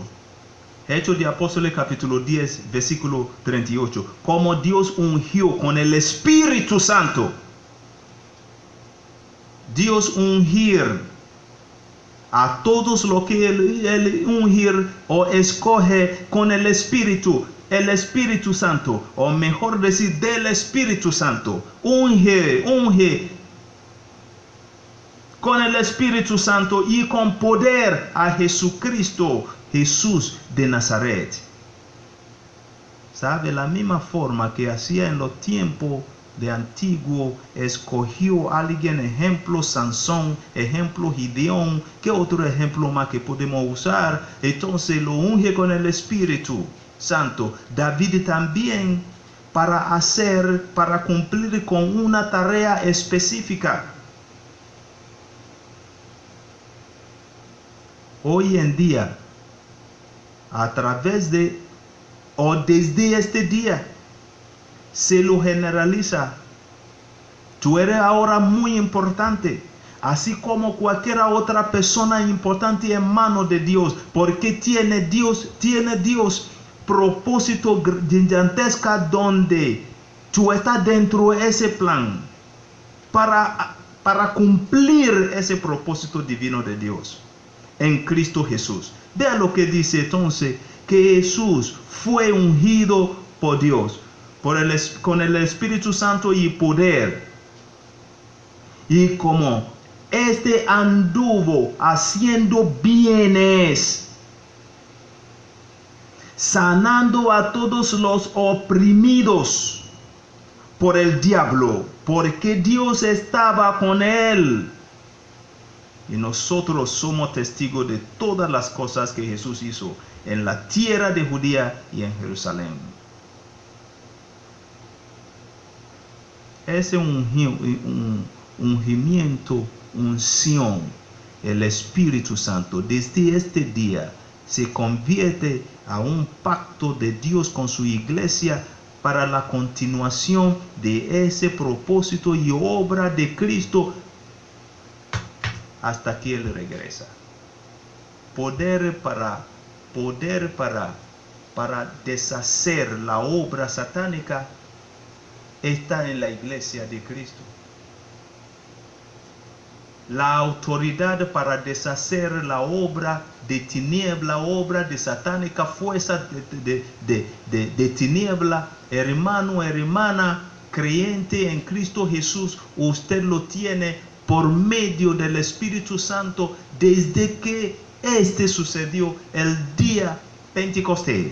[SPEAKER 1] Hechos de Apóstoles capítulo 10, versículo 38. Como Dios ungió con el Espíritu Santo. Dios ungir a todos los que él ungir o escoge con el Espíritu Santo, o mejor decir, del Espíritu Santo. Unge con el Espíritu Santo y con poder a Jesucristo, Jesús de Nazaret. ¿Sabe? La misma forma que hacía en los tiempos de antiguo, escogió a alguien, ejemplo Sansón, ejemplo Gideón. ¿Qué otro ejemplo más que podemos usar? Entonces lo unge con el Espíritu Santo. David también para cumplir con una tarea específica. hoy en día, a través de o desde este día, se lo generaliza. Tú eres ahora muy importante, así como cualquier otra persona importante en manos de Dios, porque tiene Dios propósito gigantesca donde tú estás dentro de ese plan para cumplir ese propósito divino de Dios en Cristo Jesús. Vea lo que dice entonces, que Jesús fue ungido por Dios, con el Espíritu Santo y poder. Y como anduvo haciendo bienes, sanando a todos los oprimidos por el diablo, porque Dios estaba con él. Y nosotros somos testigos de todas las cosas que Jesús hizo en la tierra de Judea y en Jerusalén. Ese ungimiento, unción, el Espíritu Santo, desde este día se convierte a un pacto de Dios con su iglesia para la continuación de ese propósito y obra de Cristo hasta que Él regresa. Poder para deshacer la obra satánica está en la iglesia de Cristo. La autoridad para deshacer la obra de tiniebla, obra de satánica, fuerza de tiniebla, hermano, hermana, creyente en Cristo Jesús, usted lo tiene por medio del Espíritu Santo desde que sucedió el día Pentecostés.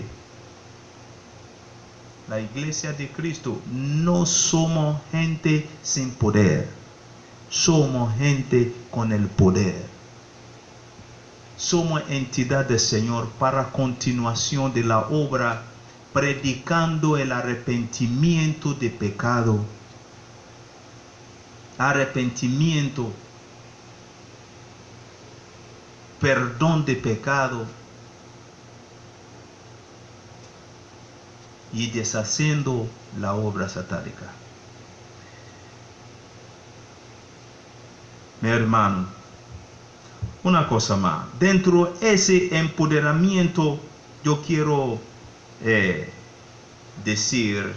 [SPEAKER 1] La iglesia de Cristo no somos gente sin poder. Somos gente con el poder. Somos entidad del Señor para continuación de la obra, predicando el arrepentimiento de pecado. Arrepentimiento, perdón de pecado y deshaciendo la obra satánica. Mi hermano, una cosa más. Dentro de ese empoderamiento, yo quiero decir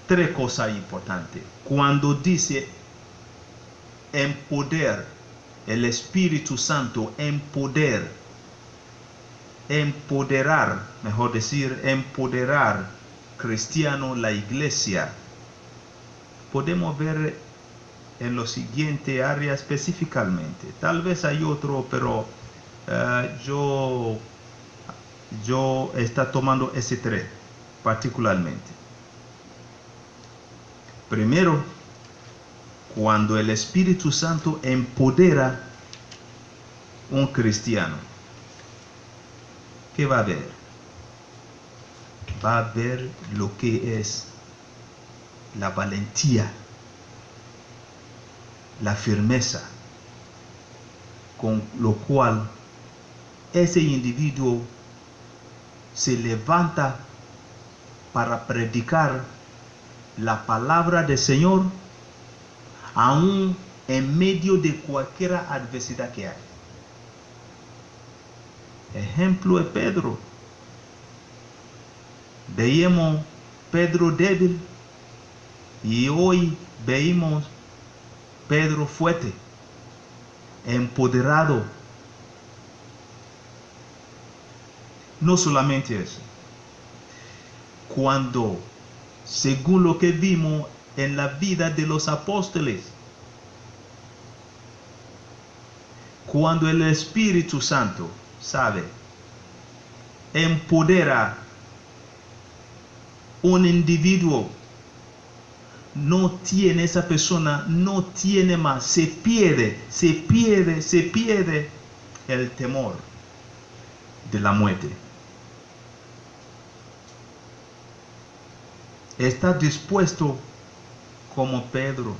[SPEAKER 1] 3 cosas importantes. Cuando dice empoderar, el Espíritu Santo empoderar, mejor decir, empoderar cristiano, la iglesia, podemos ver en lo siguiente área específicamente. Tal vez hay otro, pero yo está tomando ese 3 particularmente. Primero, cuando el Espíritu Santo empodera un cristiano, ¿qué va a ver? Va a ver lo que es la valentía, la firmeza, con lo cual ese individuo se levanta para predicar la palabra del Señor, aún en medio de cualquier adversidad que hay. Ejemplo es Pedro. Veíamos Pedro débil y hoy veíamos Pedro fuerte, empoderado. No solamente eso. Cuando, según lo que vimos en la vida de los apóstoles, cuando el Espíritu Santo, sabe, empodera un individuo, esa persona no tiene más, se pierde el temor de la muerte. Está dispuesto como Pedro.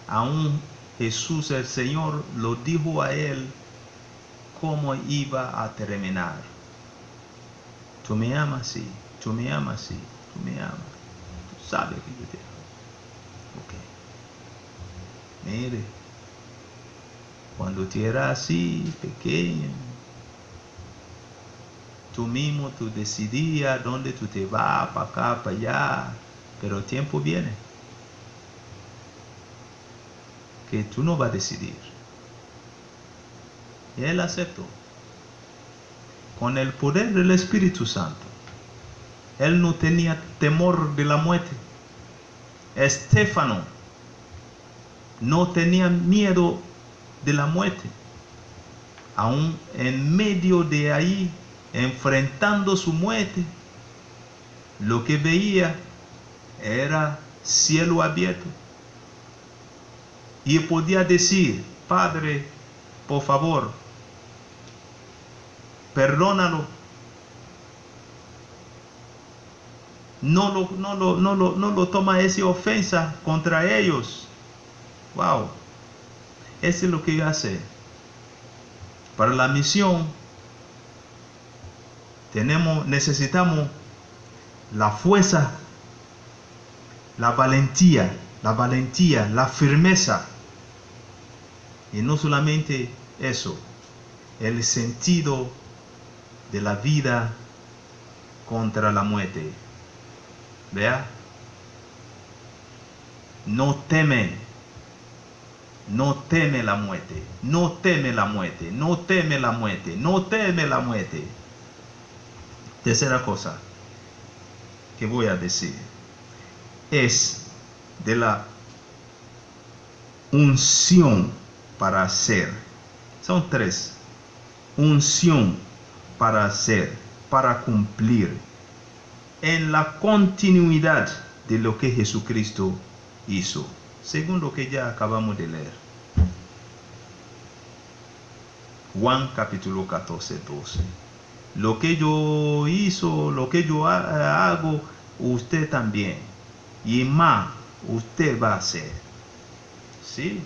[SPEAKER 1] Aún Jesús el Señor lo dijo a él cómo iba a terminar. Tú me amas, sí. Tú me amas, sí. Tú me amas. Tú sabes que yo te amo. Ok. Mire, cuando tú eras así, pequeño, tú mismo tú decidías dónde tú te vas, para acá, para allá, pero el tiempo viene que tú no vas a decidir. Y él aceptó. Con el poder del Espíritu Santo. Él no tenía temor de la muerte. Estéfano no tenía miedo de la muerte. Aún en medio de ahí, enfrentando su muerte, lo que veía era cielo abierto. Y podía decir, Padre, por favor, perdónalo. No lo toma esa ofensa contra ellos. Wow. Eso es lo que hace. Para la misión, necesitamos la fuerza, la valentía, la firmeza. Y no solamente eso, el sentido de la vida contra la muerte. Vea, no teme la muerte, no teme la muerte, no teme la muerte, no teme la muerte. Tercera cosa que voy a decir es de la unción para hacer. Son tres. Unción para hacer, para cumplir, en la continuidad de lo que Jesucristo hizo, según lo que ya acabamos de leer. Juan capítulo 14, 12. Lo que yo hizo, lo que yo hago, usted también. Y más, usted va a hacer. ¿Sí?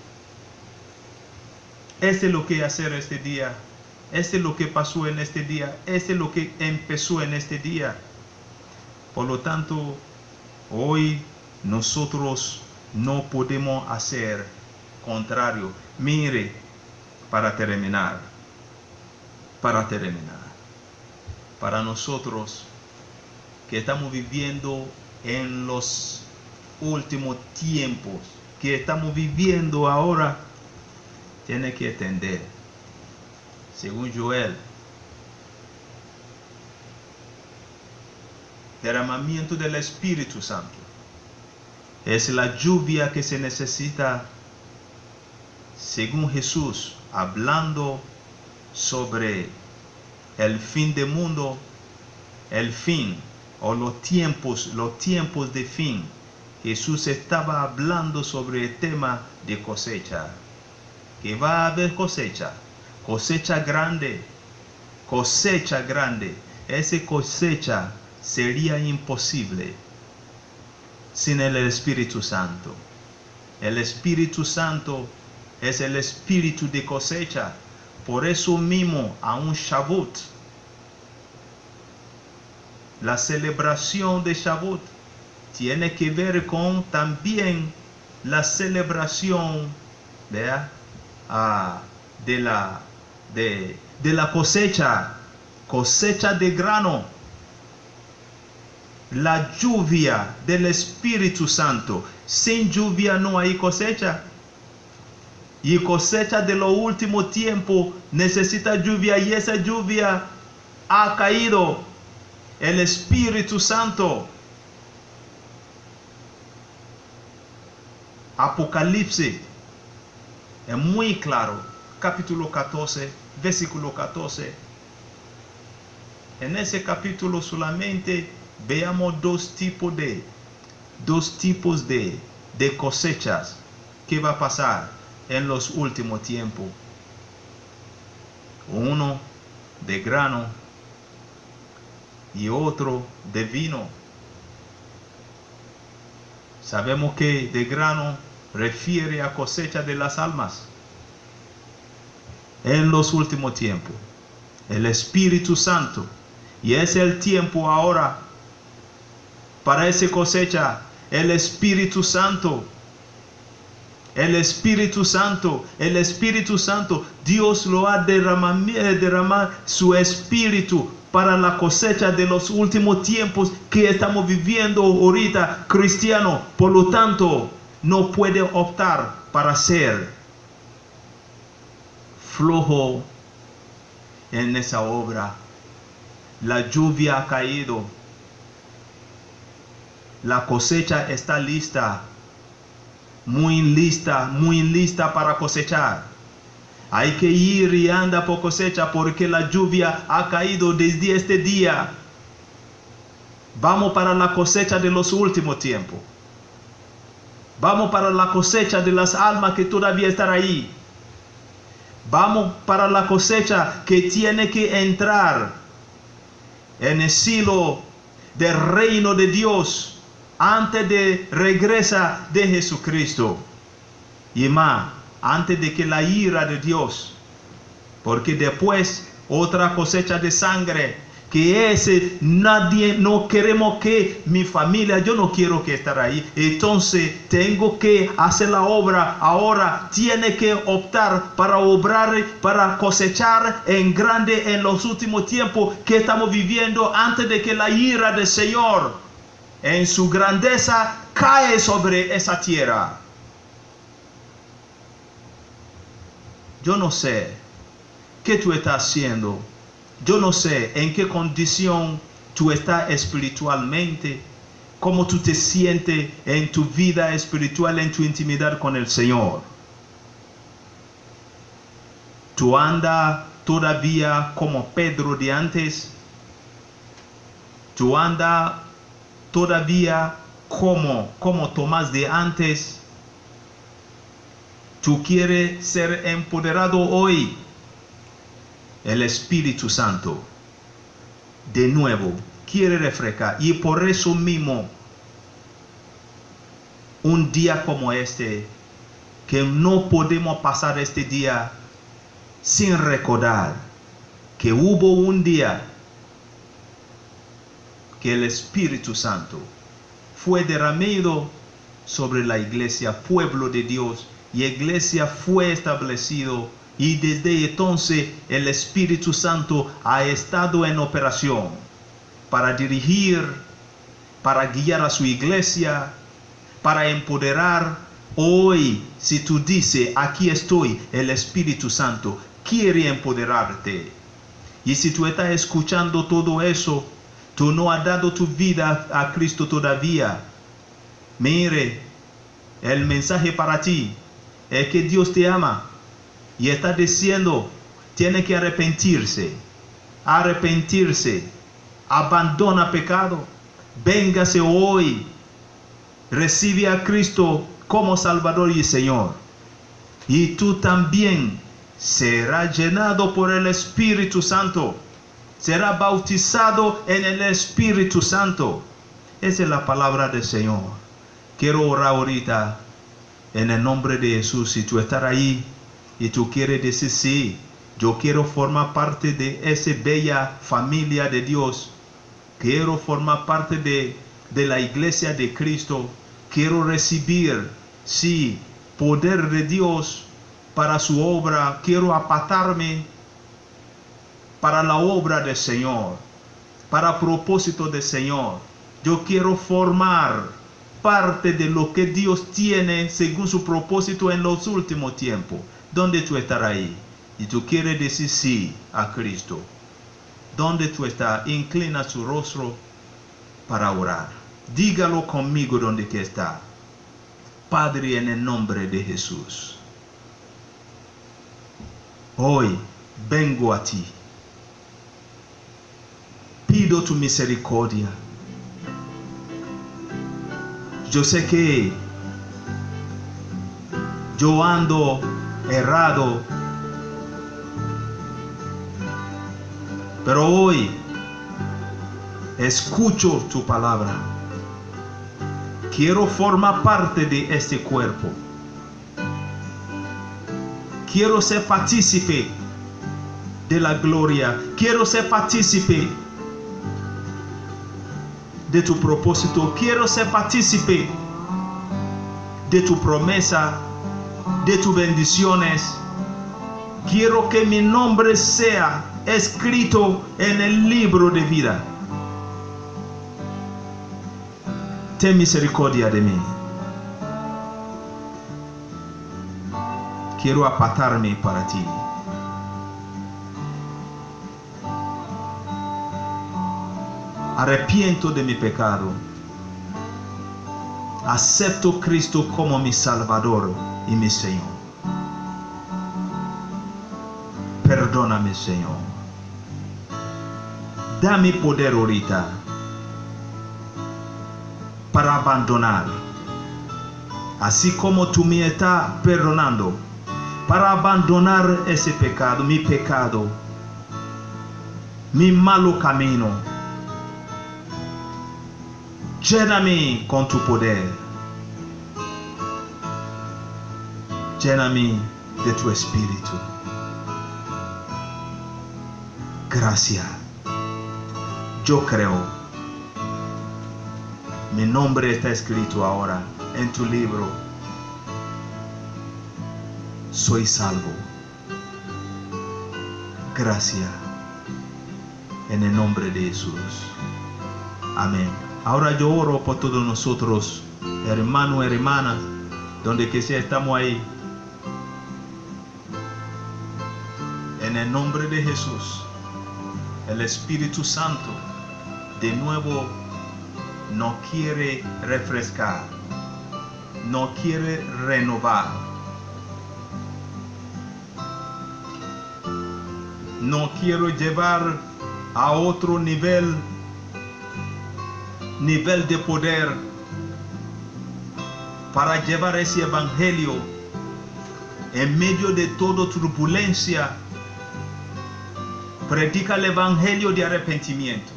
[SPEAKER 1] Este es lo que hacer este día. Este es lo que pasó en este día. Este es lo que empezó en este día. Por lo tanto, hoy nosotros no podemos hacer contrario. Mire, para terminar, para nosotros que estamos viviendo en los últimos tiempos, que estamos viviendo ahora, tiene que entender, según Joel, derramamiento del Espíritu Santo es la lluvia que se necesita, según Jesús, hablando sobre el fin del mundo, el fin o los tiempos de fin. Jesús estaba hablando sobre el tema de cosecha, que va a haber cosecha grande. Esa cosecha sería imposible sin el Espíritu Santo. El Espíritu Santo es el espíritu de cosecha. Por eso mismo, a un Shavuot, la celebración de Shavuot tiene que ver con también la celebración de la cosecha de grano, la lluvia del Espíritu Santo. Sin lluvia no hay cosecha. Y cosecha de los últimos tiempos necesita lluvia, y esa lluvia ha caído. El Espíritu Santo. Apocalipsis es muy claro. Capítulo 14, versículo 14. En ese capítulo solamente veamos dos tipos de cosechas que va a pasar en los últimos tiempos. Uno de grano y otro de vino. Sabemos que de grano refiere a cosecha de las almas. en los últimos tiempos. El Espíritu Santo. Y es el tiempo ahora para esa cosecha. El Espíritu Santo. El Espíritu Santo. El Espíritu Santo. Dios lo ha derramado su Espíritu para la cosecha de los últimos tiempos que estamos viviendo ahorita, cristiano. Por lo tanto, no puede optar para ser flojo en esa obra. La lluvia ha caído. La cosecha está lista. Muy lista para cosechar. Hay que ir y andar por cosecha porque la lluvia ha caído desde este día. Vamos para la cosecha de los últimos tiempos. Vamos para la cosecha de las almas que todavía están ahí. Vamos para la cosecha que tiene que entrar en el silo del reino de Dios antes de regresa de Jesucristo. Y más, antes de que la ira de Dios. Porque después otra cosecha de sangre. Que ese nadie, no queremos que mi familia, yo no quiero que estar ahí. Entonces tengo que hacer la obra. Ahora tiene que optar para obrar, para cosechar en grande en los últimos tiempos que estamos viviendo antes de que la ira del Señor en su grandeza cae sobre esa tierra. Yo no sé qué tú estás haciendo. Yo no sé en qué condición tú estás espiritualmente, cómo tú te sientes en tu vida espiritual, en tu intimidad con el Señor. Tú andas todavía como Pedro de antes. Tú andas todavía como Tomás de antes. Tú quieres ser empoderado hoy. El Espíritu Santo de nuevo quiere refrescar. Y por eso mismo, un día como este, que no podemos pasar este día sin recordar que hubo un día que el Espíritu Santo fue derramado sobre la iglesia, pueblo de Dios, y la iglesia fue establecido. Y desde entonces el Espíritu Santo ha estado en operación para dirigir, para guiar a su iglesia, para empoderar. Hoy, si tú dices, aquí estoy, el Espíritu Santo quiere empoderarte. Y si tú estás escuchando todo eso, tú no has dado tu vida a Cristo todavía. Mire, el mensaje para ti es que Dios te ama. Y está diciendo, tiene que arrepentirse, abandona pecado, véngase hoy, recibe a Cristo como Salvador y Señor. Y tú también serás llenado por el Espíritu Santo, serás bautizado en el Espíritu Santo. Esa es la palabra del Señor. Quiero orar ahorita en el nombre de Jesús. Si tú estás ahí, y tú quieres decir, sí, yo quiero formar parte de esa bella familia de Dios. Quiero formar parte de la iglesia de Cristo. Quiero recibir, sí, poder de Dios para su obra. Quiero apartarme para la obra del Señor, para propósito del Señor. Yo quiero formar parte de lo que Dios tiene según su propósito en los últimos tiempos. ¿Dónde tú estás ahí? Y tú quieres decir sí a Cristo. ¿Dónde tú estás? Inclina su rostro para orar. Dígalo conmigo donde que está. Padre, en el nombre de Jesús, hoy vengo a ti. Pido tu misericordia. Yo sé que yo ando errado, pero hoy escucho tu palabra. Quiero formar parte de este cuerpo. Quiero ser partícipe de la gloria. Quiero ser partícipe de tu propósito. Quiero ser partícipe de tu promesa, de tus bendiciones. Quiero que mi nombre sea escrito en el libro de vida. Ten misericordia de mí. Quiero apartarme para ti. Arrepiento de mi pecado. Acepto Cristo como mi Salvador y mi Señor. Perdóname, Señor. Dame poder ahorita para abandonar, así como tú me estás perdonando, para abandonar ese pecado, mi malo camino. Lléname con tu poder. Lléname de tu espíritu. Gracias. Yo creo. Mi nombre está escrito ahora en tu libro. Soy salvo. Gracias. En el nombre de Jesús. Amén. Ahora yo oro por todos nosotros, hermanos y hermanas, donde que sea estamos ahí. En el nombre de Jesús, el Espíritu Santo de nuevo no quiere refrescar, no quiere renovar, no quiero llevar a otro nivel de poder para llevar ese evangelio en medio de toda turbulencia. Predica el evangelio de arrepentimiento,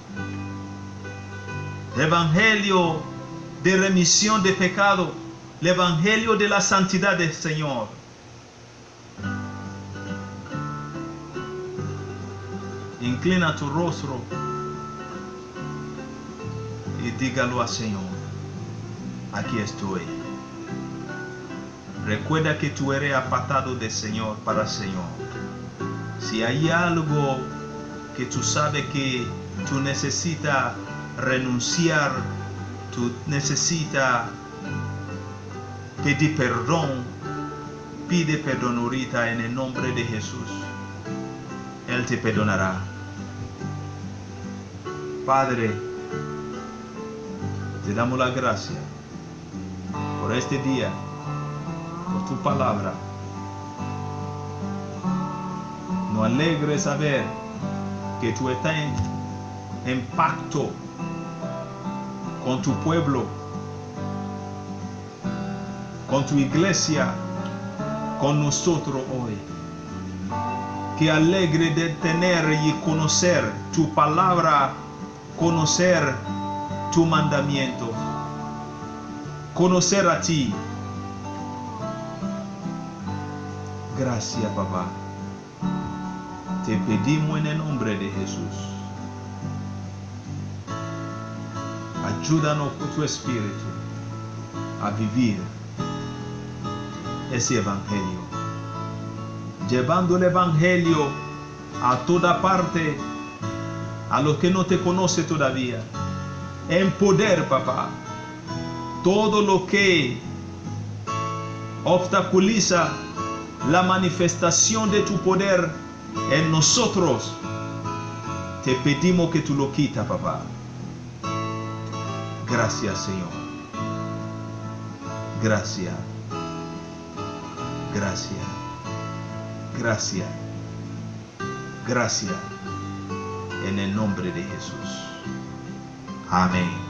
[SPEAKER 1] el evangelio de remisión de pecado, el evangelio de la santidad del Señor. Inclina tu rostro y dígalo al Señor: aquí estoy. Recuerda que tú eres apartado del Señor para el Señor. Si hay algo que tú sabes que tú necesitas renunciar, tú necesitas pedir perdón, pide perdón ahorita en el nombre de Jesús. Él te perdonará. Padre, te damos la gracia por este día, por tu palabra. Nos alegra saber que tú estás en pacto con tu pueblo, con tu iglesia, con nosotros hoy. Que alegre de tener y conocer tu palabra, conocer tu mandamiento, conocer a ti. Gracias, papá. Te pedimos en el nombre de Jesús. Ayúdanos con tu espíritu a vivir ese evangelio, llevando el evangelio a toda parte, a los que no te conocen todavía. En poder, papá, todo lo que obstaculiza la manifestación de tu poder en nosotros, te pedimos que tú lo quitas, papá. Gracias, Señor. Gracias. Gracias. Gracias. Gracias. En el nombre de Jesús. Amén.